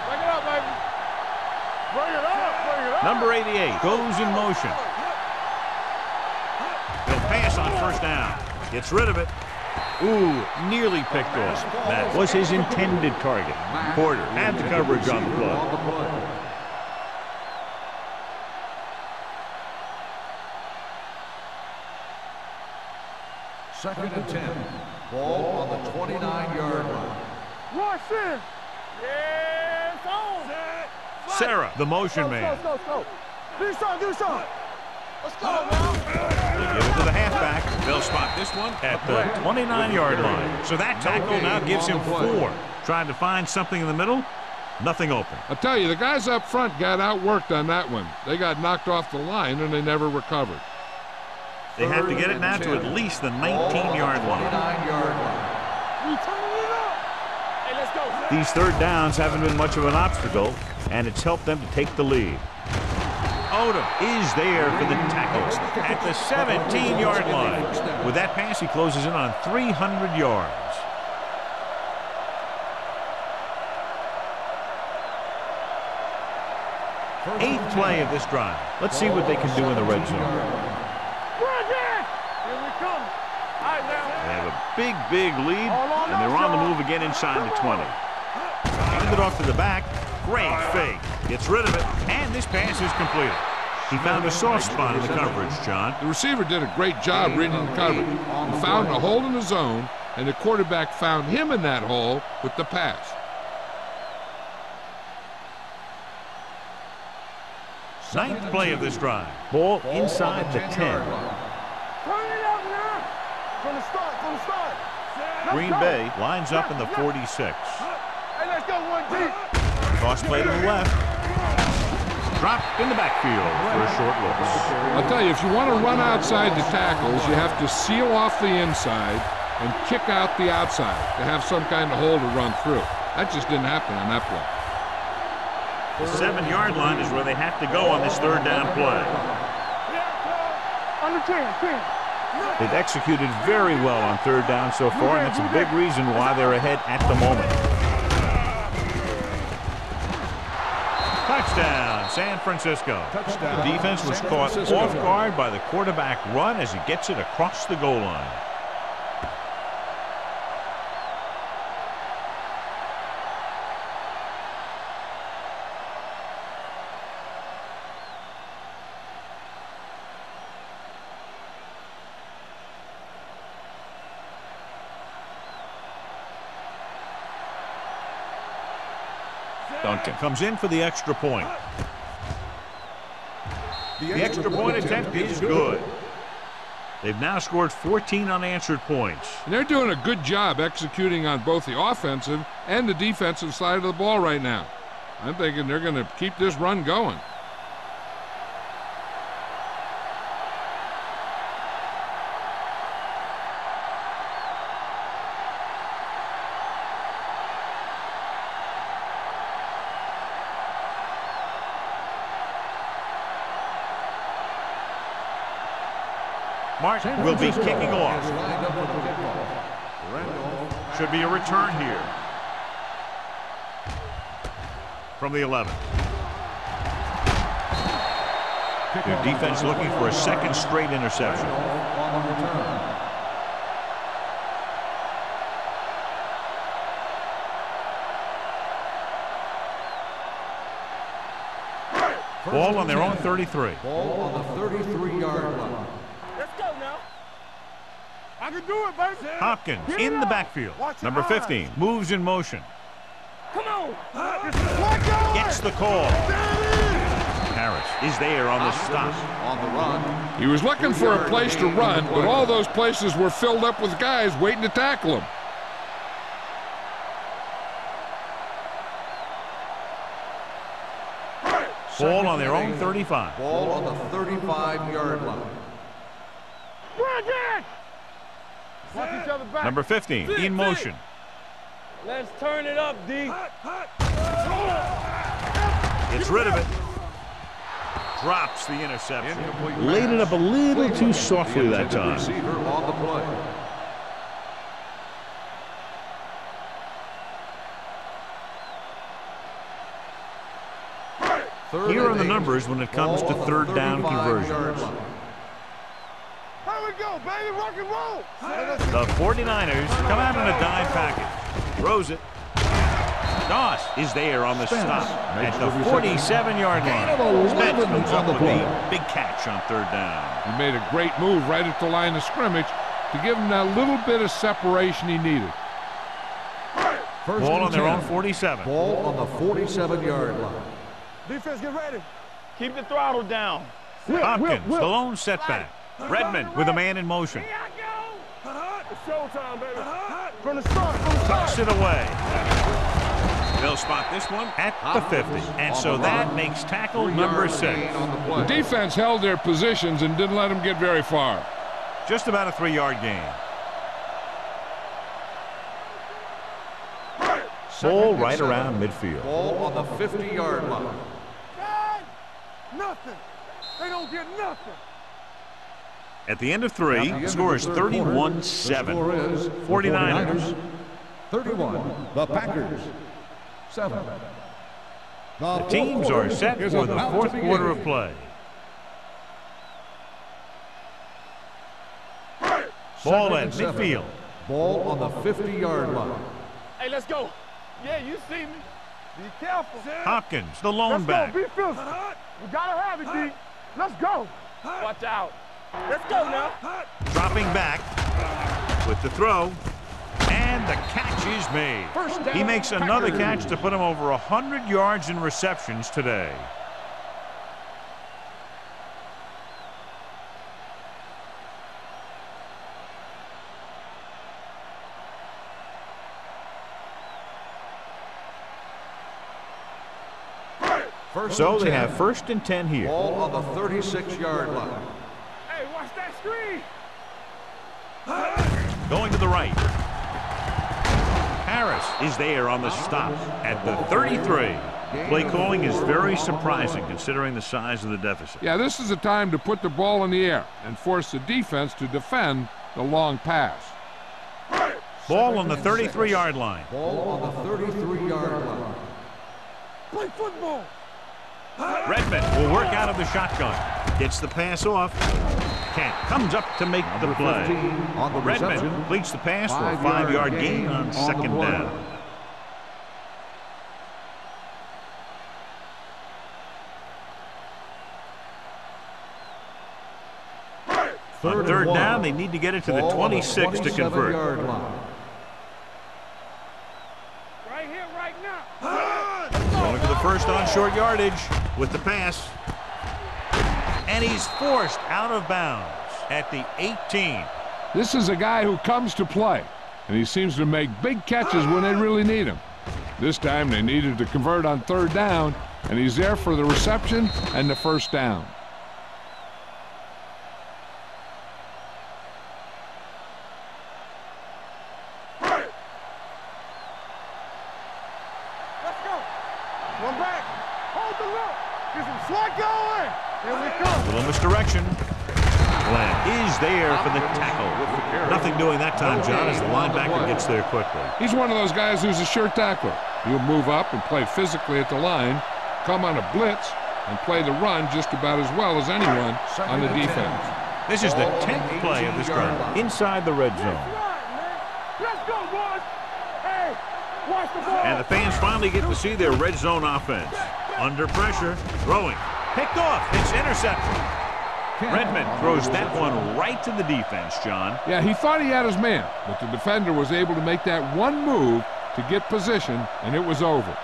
Bring it up, baby. Bring it up. Bring it up. Number 88 goes in motion. He'll pass on 1st down. Gets rid of it. Ooh, nearly picked off. That was his intended target. Porter had the coverage on the play. 2nd and 10. Ball on the 29-yard line. Rush in. Yeah, it's on. Sarah, the motion man. Go. Do something. Let's go, now. They give it to the halfback. They'll spot this one at the 29-yard line. So that tackle now gives him 4. Trying to find something in the middle. Nothing open. I'll tell you, the guys up front got outworked on that one. They got knocked off the line, and they never recovered. They have to get it now to at least the 19-yard line. Hey, let's go. These 3rd downs haven't been much of an obstacle, and it's helped them to take the lead. Odom is there for the tackle at the 17-yard line. With that pass, he closes in on 300 yards. Eighth play of this drive. Let's see what they can do in the red zone. Here we come. All right, now. They have a big lead, and they're on the move again inside the 20. Hand it off to the back. Great fake. Gets rid of it, and this pass is completed. He found a soft spot in the coverage, John. The receiver did a great job reading the coverage. He found a hole in the zone, and the quarterback found him in that hole with the pass. Ninth play of this drive. Ball inside the 10. Turn it up now. From the start. Green Bay lines up in the 46. Hey, let's go 1 deep. Toss play to the left. Dropped in the backfield for a short loss. I'll tell you, if you want to run outside the tackles, you have to seal off the inside and kick out the outside to have some kind of hole to run through. That just didn't happen on that play. The 7-yard line is where they have to go on this 3rd down play. Under 10. They've executed very well on 3rd down so far, and that's a big reason why they're ahead at the moment. Touchdown, San Francisco. The defense was caught off guard by the quarterback run as he gets it across the goal line. Duncan comes in for the extra point. The extra point attempt is good. They've now scored 14 unanswered points. And they're doing a good job executing on both the offensive and the defensive side of the ball right now. I'm thinking they're going to keep this run going. Martin will be kicking off. Should be a return here. From the 11. Their defense looking for a 2nd straight interception. Ball on their own 33. Ball on the 33-yard line. Let's go now. I can do it, baby. Hopkins in the backfield. Number 15 moves in motion. Come on. Gets the call. Harris is there on the stop. On the run. He was looking for a place to run, but all those places were filled up with guys waiting to tackle him. Ball on their own 35. Ball on the 35-yard line. Brandon! Watch each other back. Number 15 in motion. Let's turn it up, D. Gets rid of it. Drops the interception. Incomplete Laid it pass. up a little too The softly that intended time. receiver on the play. Here are the numbers when it comes to third down conversions. Here we go, baby. Rock and roll. The 49ers come out in a dime package. Throws it. Doss is there on the stop at the 47-yard line. Spence comes up with the big catch on third down. He made a great move right at the line of scrimmage to give him that little bit of separation he needed. First Ball and on their 10. own 47. Ball on the 47-yard line. Defense, get ready. Keep the throttle down. Hopkins, the lone setback. Redmond with a man in motion. It's showtime, baby. From the start. Tucks it away. They'll spot this one at the 50. And so that makes tackle number 6. The defense held their positions and didn't let them get very far. Just about a 3-yard gain. Ball right around midfield. Ball on the 50-yard line. Nothing. They don't get nothing. At the end of 3, the score is 31-7. The score is 49ers. 31. The Packers 7. The teams are set for the fourth quarter of play. Ball at midfield. Ball on the 50-yard line. Hey, let's go. Yeah, you see me. Be careful. Hopkins, the lone Let's back. go. Be physical. We gotta have it, D. Let's go. Watch out. Let's go now. Dropping back with the throw. And the catch is made. He makes another catch to put him over 100 yards in receptions today. So they have first and 10 here. Ball on the 36-yard line. Hey, watch that screen. Going to the right. Harris is there on the stop at the 33. Play calling is very surprising considering the size of the deficit. Yeah, this is a time to put the ball in the air and force the defense to defend the long pass. Ball on the 33-yard line. Ball on the 33-yard line. Play football. Redmond will work out of the shotgun. Gets the pass off. Kent comes up to make the play. On the Redmond reception. completes the pass for a 5-yard 5-yard gain gain on the second play. down. On third down, they need to get it to the 26 to convert. Line. Right here, right now. Going to the first on short yardage with the pass. And he's forced out of bounds at the 18. This is a guy who comes to play, and he seems to make big catches when they really need him. This time they needed to convert on third down, and he's there for the reception and the first down. Let's go. One back. Hold the look. Get some slot going. Here we come. Little misdirection. Glenn is there for the tackle. Nothing doing that time, John, as the linebacker gets there quickly. He's one of those guys who's a sure tackler. He'll move up and play physically at the line, come on a blitz, and play the run just about as well as anyone on the defense. This is the 10th play of this drive inside the red zone. Let's go, boys. Hey, watch the ball. And the fans finally get to see their red zone offense. Under pressure, throwing. Picked off. It's intercepted. Redmond throws that one right to the defense, John. Yeah, he thought he had his man, but the defender was able to make that one move to get position, and it was over.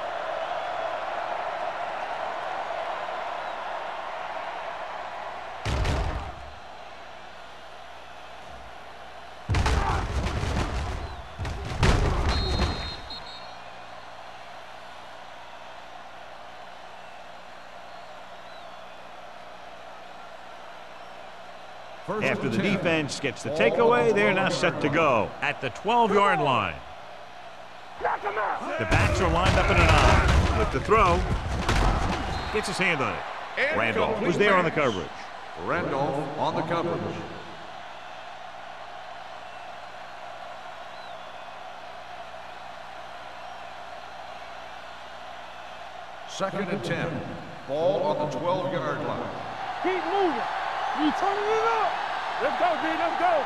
After the defense gets the takeaway, they're now set to go at the 12-yard line. The backs are lined up in an I. With the throw, gets his hand on it. Randolph was there on the coverage. Randolph on the coverage. Second and 10. Ball on the 12-yard line. Keep moving. You turning it up. Let's go, D. Let's go.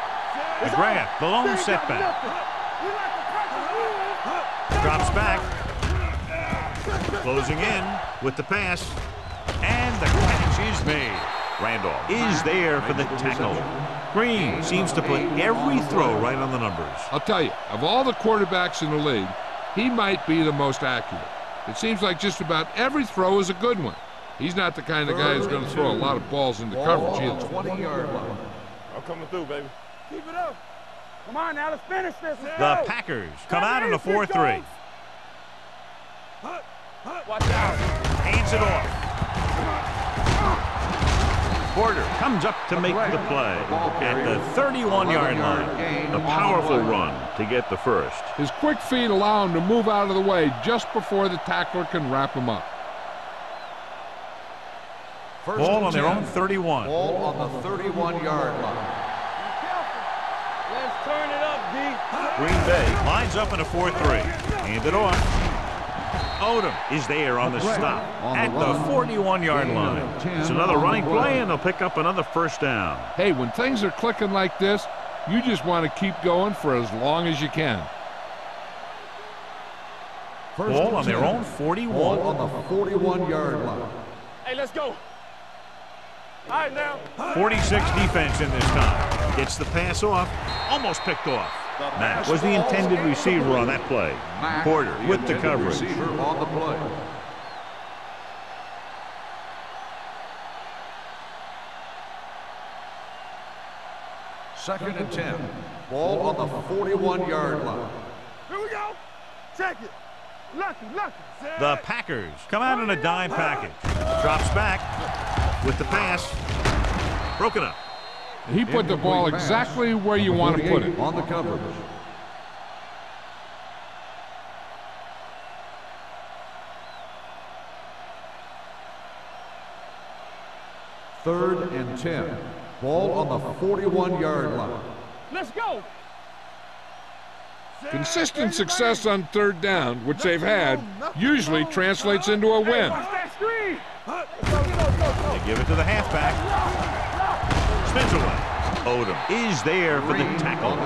McGrath, the lone setback. Drops back. Closing in with the pass. And the catch is made. Randolph is there for the tackle. Green seems to put every throw right on the numbers. I'll tell you, of all the quarterbacks in the league, he might be the most accurate. It seems like just about every throw is a good one. He's not the kind of guy who's going to throw a lot of balls into coverage either. 20-yard line. I'm coming through, baby. Keep it up. Come on now, let's finish this. The Packers come out in a 4-3. Watch out. Hands it off. Porter comes up to make the play at the 31-yard line. A powerful run to get the first. His quick feet allow him to move out of the way just before the tackler can wrap him up. Ball on their own 31. Ball on the 31-yard line. Let's turn it up, D. Green Bay lines up in a 4-3. Hand it off. Odom is there on the stop at the 41-yard line. It's another running play, and they'll pick up another first down. Hey, when things are clicking like this, you just want to keep going for as long as you can. Ball on their own 41. Ball on the 41-yard line. Hey, let's go. All right, now. 46 defense in this time. Gets the pass off. Almost picked off. Matt was the intended receiver on that play. Porter with the coverage. Receiver on the play. Second and 10. Ball on the 41-yard line. Here we go. Check it. Lucky. The Packers come out in a dime package. Drops back with the pass. Broken up. He put the ball exactly where you want to put it. On the coverage. Third and 10. Ball on the 41-yard line. Let's go. Consistent success on third down, which they've had, usually translates into a win. Watch that screen. They give it to the halfback. Spins away. Odom is there for the tackle.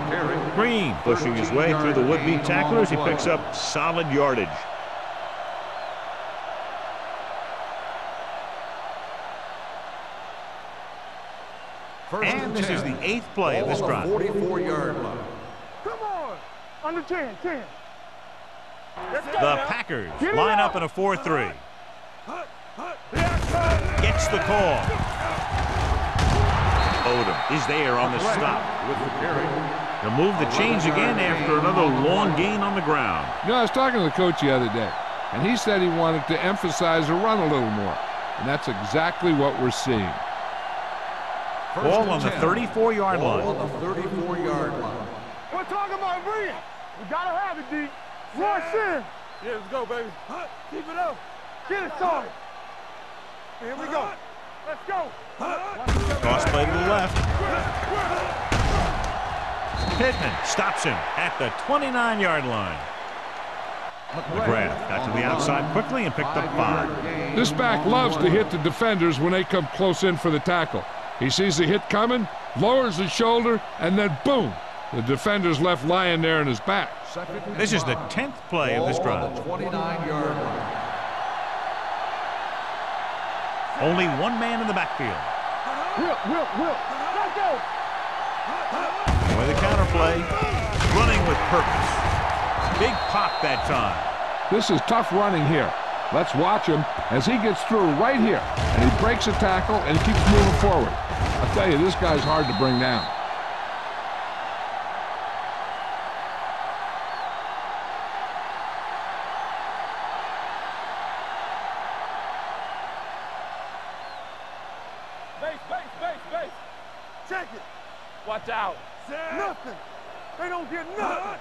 Green pushing his way through the would-be tacklers. He picks up solid yardage. And this is the 8th play of this drive. 44-yard line. Come on. Under 10. Let's go The now. Packers line up in a 4-3. Gets the call. Odom is there on the stop. With the carry. He'll move the chains again after another long gain on the ground. You know, I was talking to the coach the other day, and he said he wanted to emphasize the run a little more. And that's exactly what we're seeing. Ball on the 34-yard line. Ball on the 34-yard line. We're talking about Green. We gotta have it, D. Rush in. Yeah, let's go, baby. Keep it up. Get it started. Here we go. Let's go. Cross play to the left. Pittman stops him at the 29-yard line. McGrath got to the outside quickly and picked up 5. This back loves to hit the defenders when they come close in for the tackle. He sees the hit coming, lowers his shoulder, and then boom, the defender's left lying there in his back. This is the 10th play of this drive. 29-yard line. Only one man in the backfield. Will. Let's go. With a counterplay, running with purpose. Big pop that time. This is tough running here. Let's watch him as he gets through right here, and he breaks a tackle and keeps moving forward. I'll tell you, this guy's hard to bring down. Base. Take it. Watch out. Nothing. They don't get nothing.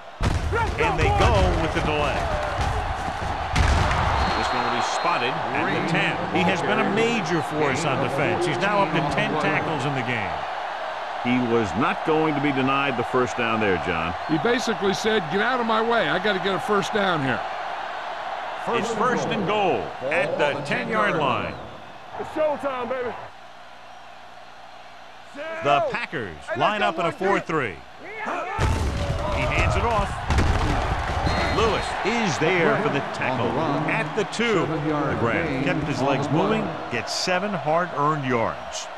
And they go with the delay. This one will be spotted at the 10. He has been a major force on defense. He's now up to 10 tackles in the game. He was not going to be denied the first down there, John. He basically said, get out of my way. I got to get a first down here. It's first and goal at the 10-yard line. It's showtime, baby. The Packers line up in a 4-3. He hands it off. Lewis is there for the tackle at the 2. The grab kept his legs moving, gets 7 hard-earned yards.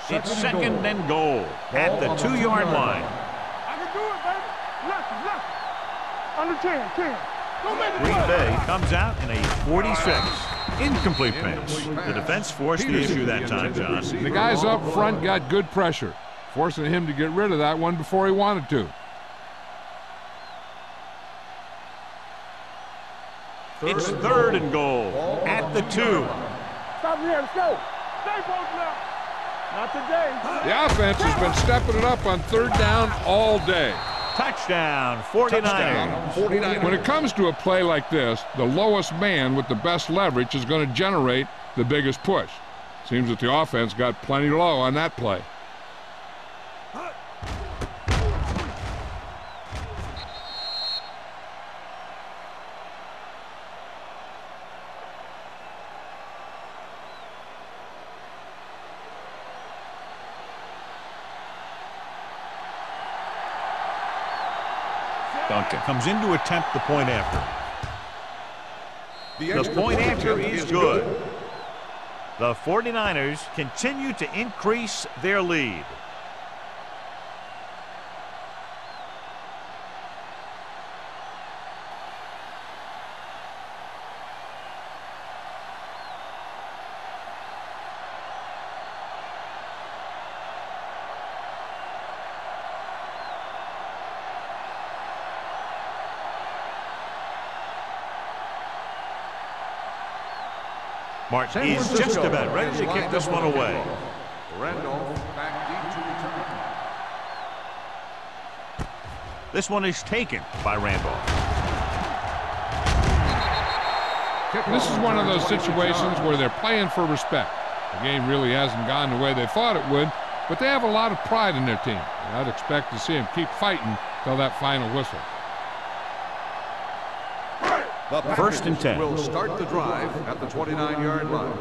It's second and goal at the 2-yard line. I can do it, baby. Left. Under 10, 10. Don't make it. Green Bay comes out in a 46. Incomplete pass. The defense forced the issue that time, John. The guys up front got good pressure, forcing him to get rid of that one before he wanted to. It's third and goal at the 2. Stop here. Let's go. Stay folks now. Not today. The offense has been stepping it up on third down all day. Touchdown, 49ers. When it comes to a play like this, the lowest man with the best leverage is going to generate the biggest push. Seems that the offense got plenty low on that play. Duncan comes in to attempt the point after. The point after is good. The 49ers continue to increase their lead. Martin is just about ready to kick this one away. This one is taken by Randolph. This is one of those situations where they're playing for respect. The game really hasn't gone the way they thought it would, but they have a lot of pride in their team. And I'd expect to see them keep fighting till that final whistle. The First and 10. will start the drive at the 29-yard line.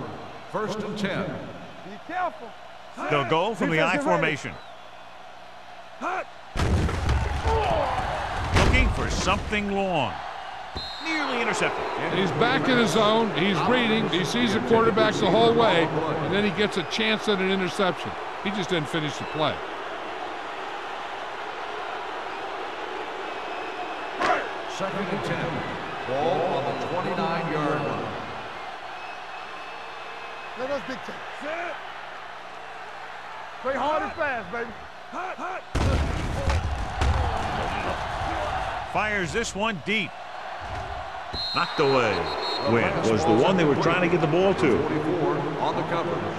First and 10. Be careful. They'll go from the I formation. Looking for something long. Nearly intercepted. He's back in his zone. He's reading. He sees the quarterback the whole way, and then he gets a chance at an interception. He just didn't finish the play. Second and 10. Ball on the 29-yard line. Let us dictate. Play hard and fast, baby. Fires this one deep. Knocked away. Win was the one they were trying to get the ball to. 44 on the coverage.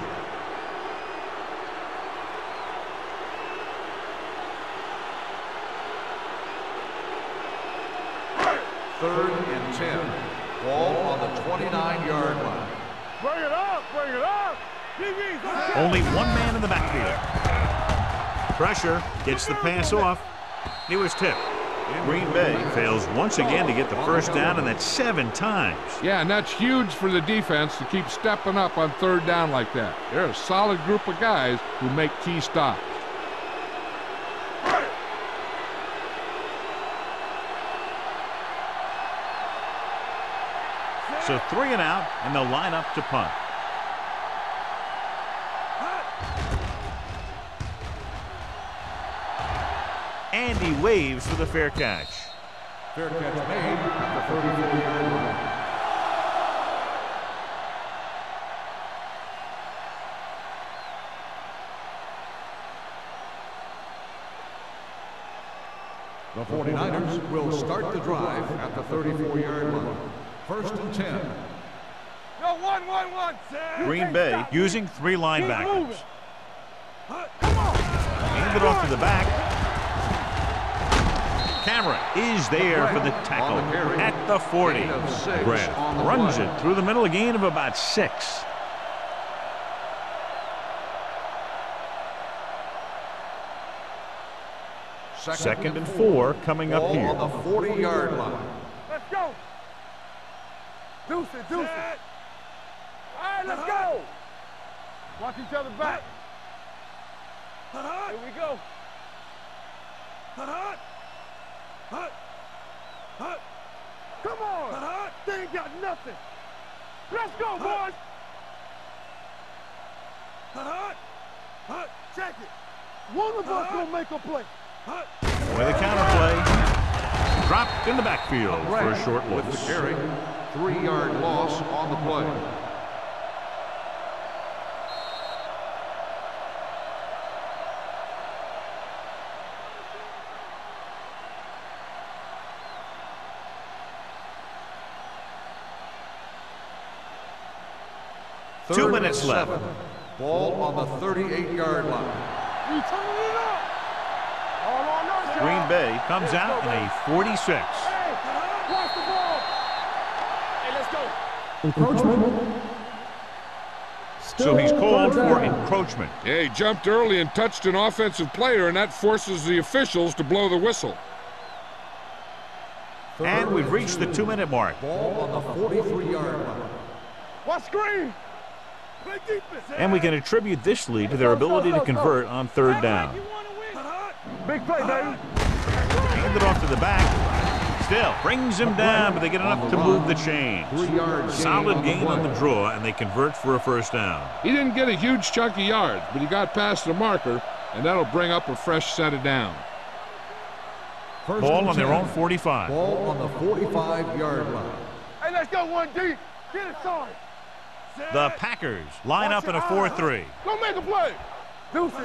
Third and 10. Ball on the 29-yard line. Bring it up, bring it up. Only one man in the backfield. Pressure gets the pass off. He was tipped. Green Bay fails once again to get the first down, and that's 7 times. Yeah, and that's huge for the defense to keep stepping up on third down like that. They're a solid group of guys who make key stops. So 3 and out, and they'll line up to punt. And he waves for the fair catch. Fair catch made at the 34-yard line. The 49ers will start the drive at the 34-yard line. First and 10. Yo, watch Green Bay using 3 linebackers. Hand it off to the back. Cameron is there for the tackle at the 40. Grant runs it through the middle, a gain of about 6. Second and 4 coming up here. On the 40-yard line. Let's go. Deuce it. All right, let's go. Watch each other back. Here we go. Come on. They ain't got nothing. Let's go, boys. Check it. One of us gonna make a play. With a counter play. Dropped in the backfield for a short loss. With the carry, 3-yard loss on the play. Two minutes left. Ball on the 38-yard line. You turning it up. All on us, Green Bay comes out in a 46. Hey, watch the ball. Hey, let's go. Encroachment. So he's called for encroachment. Yeah, he jumped early and touched an offensive player, and that forces the officials to blow the whistle. And we've reached the 2-minute mark. Ball on the 43-yard line. Watch screen. Play defense. And we can attribute this lead to their ability to convert on 3rd down. Big play, baby. Hand it off to the back. Still brings him down, but they get enough to move the chains. 3-yard Solid gain on the draw, and they convert for a 1st down. He didn't get a huge chunk of yards, but he got past the marker, and that'll bring up a fresh set of downs. Ball on their own 45. Ball on the 45-yard line. Hey, let's go 1 deep. Get it started. The Packers line up in a 4-3. Go make a play. Deuce it.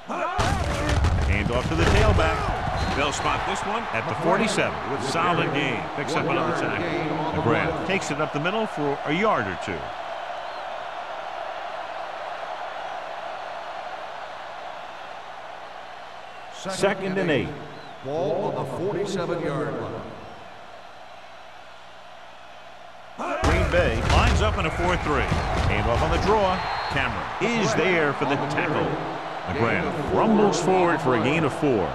Hand off to the tailback. They'll spot this one at the 47 with solid gain. Picks up another tackle. McGrath takes it up the middle for a yard or 2. Second and 8. Ball on the 47-yard line. Green Bay lines up in a 4-3. Hand off on the draw. Cameron is there for the tackle. McGrath rumbles forward for a gain of 4.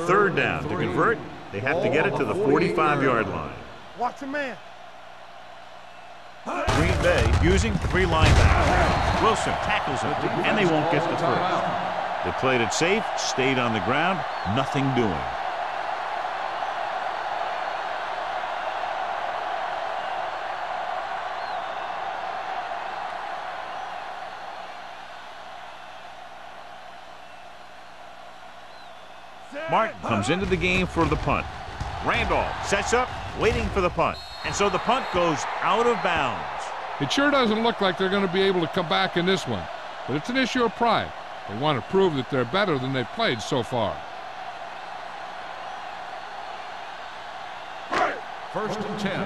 Third down. To convert, they have to get it to the 45-yard line. Watch a man. Green Bay using 3 linebackers. Wilson tackles him, and they won't get the first. They played it safe, stayed on the ground, nothing doing. Martin comes into the game for the punt. Randolph sets up, waiting for the punt. And so the punt goes out of bounds. It sure doesn't look like they're going to be able to come back in this one, but it's an issue of pride. They want to prove that they're better than they've played so far. 1st and 10.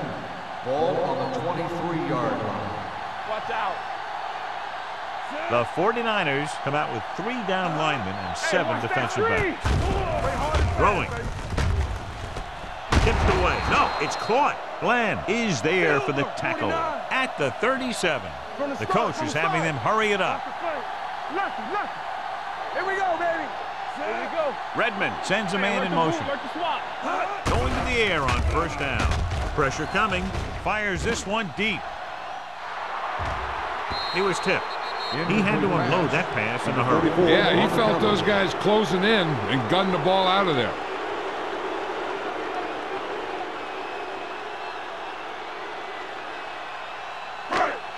Ball on the 23-yard line. Watch out. The 49ers come out with 3 down linemen and 7 defensive backs. Throwing. Tipped away. No, it's caught. Glenn is there for the tackle at the 37. The coach is having them hurry it up. Here we go, baby. Here we go. Redmond sends a man in motion. Going to the air on 1st down. Pressure coming. Fires this one deep. He was tipped. He had to unload that pass in a hurry. Yeah, he felt those guys closing in and gunned the ball out of there.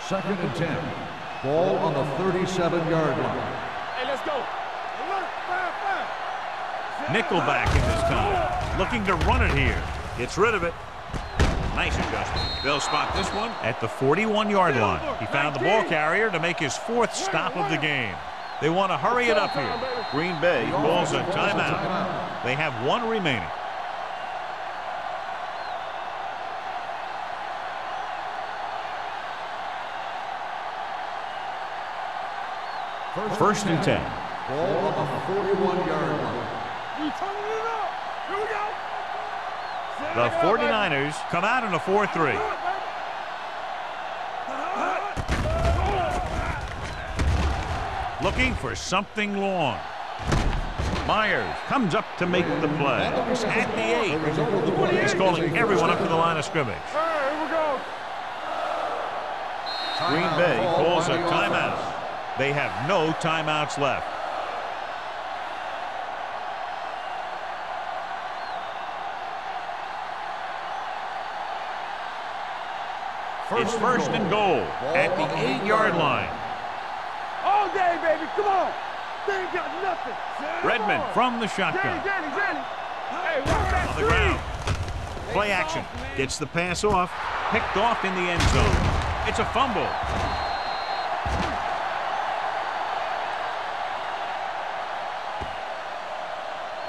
Second and 10. Ball on the 37-yard line. Hey, let's go. Nickelback in this time. Looking to run it here. Gets rid of it. Nice adjustment. They'll spot this one at the 41-yard line. He found the ball carrier to make his 4th stop of the game. They want to hurry it up here. Green Bay calls a timeout. They have 1 remaining. First and 10. Ball on the 41-yard line. We turning it up. Here we go. The 49ers come out in a 4-3. Looking for something long. Myers comes up to make the play. At the 8. He's calling everyone up to the line of scrimmage. Hey, here we go. Green Bay calls a timeout. They have no timeouts left. It's first and goal at the 8-yard line. All day, baby. Come on. They ain't got nothing. Redmond from the shotgun. Danny. Hey, watch that On the ground. Play action. Gets the pass off. Picked off in the end zone. It's a fumble.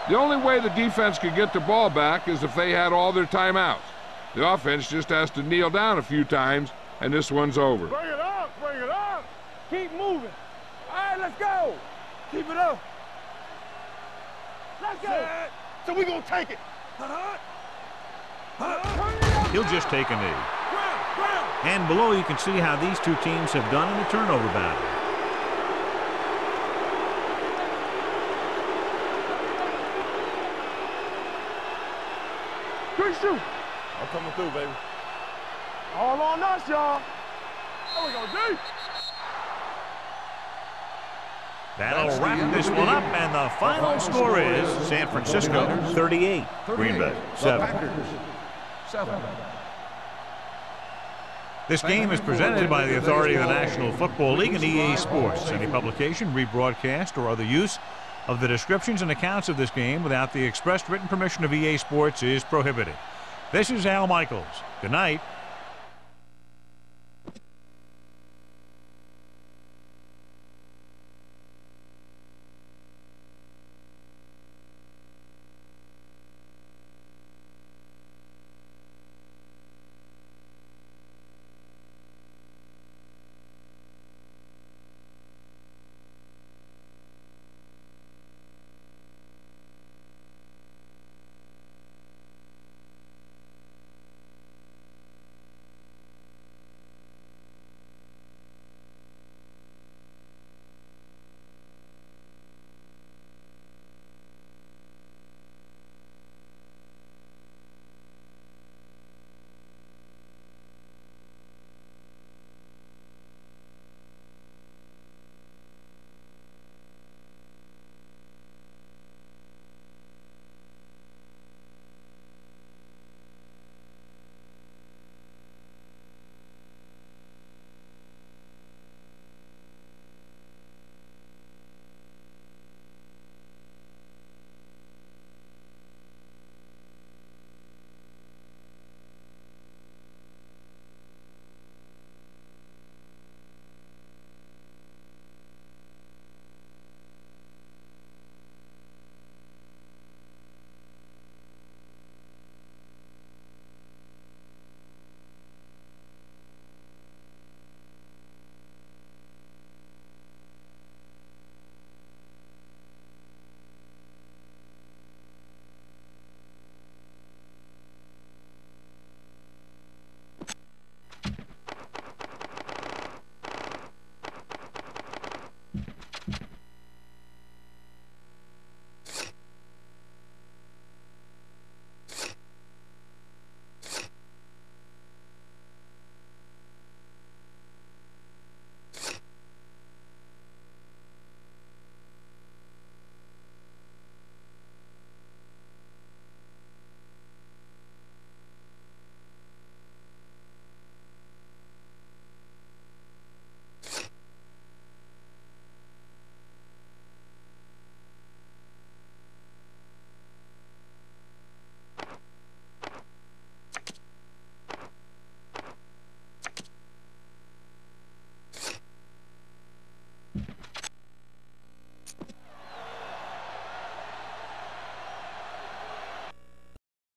The only way the defense could get the ball back is if they had all their timeouts. The offense just has to kneel down a few times, and this one's over. Bring it up. Keep moving. All right, let's go. Keep it up. Let's go. So we gonna take it. He'll just take a knee. And below you can see how these two teams have done in the turnover battle. Quick shoot. I'm coming through, baby. All on us, y'all. There we go, D. That'll wrap this one up, and the final score is San Francisco 38, Green Bay 7. This game is presented by the authority of the National Football League and EA Sports. Any publication, rebroadcast, or other use of the descriptions and accounts of this game without the expressed written permission of EA Sports is prohibited. This is Al Michaels. Good night.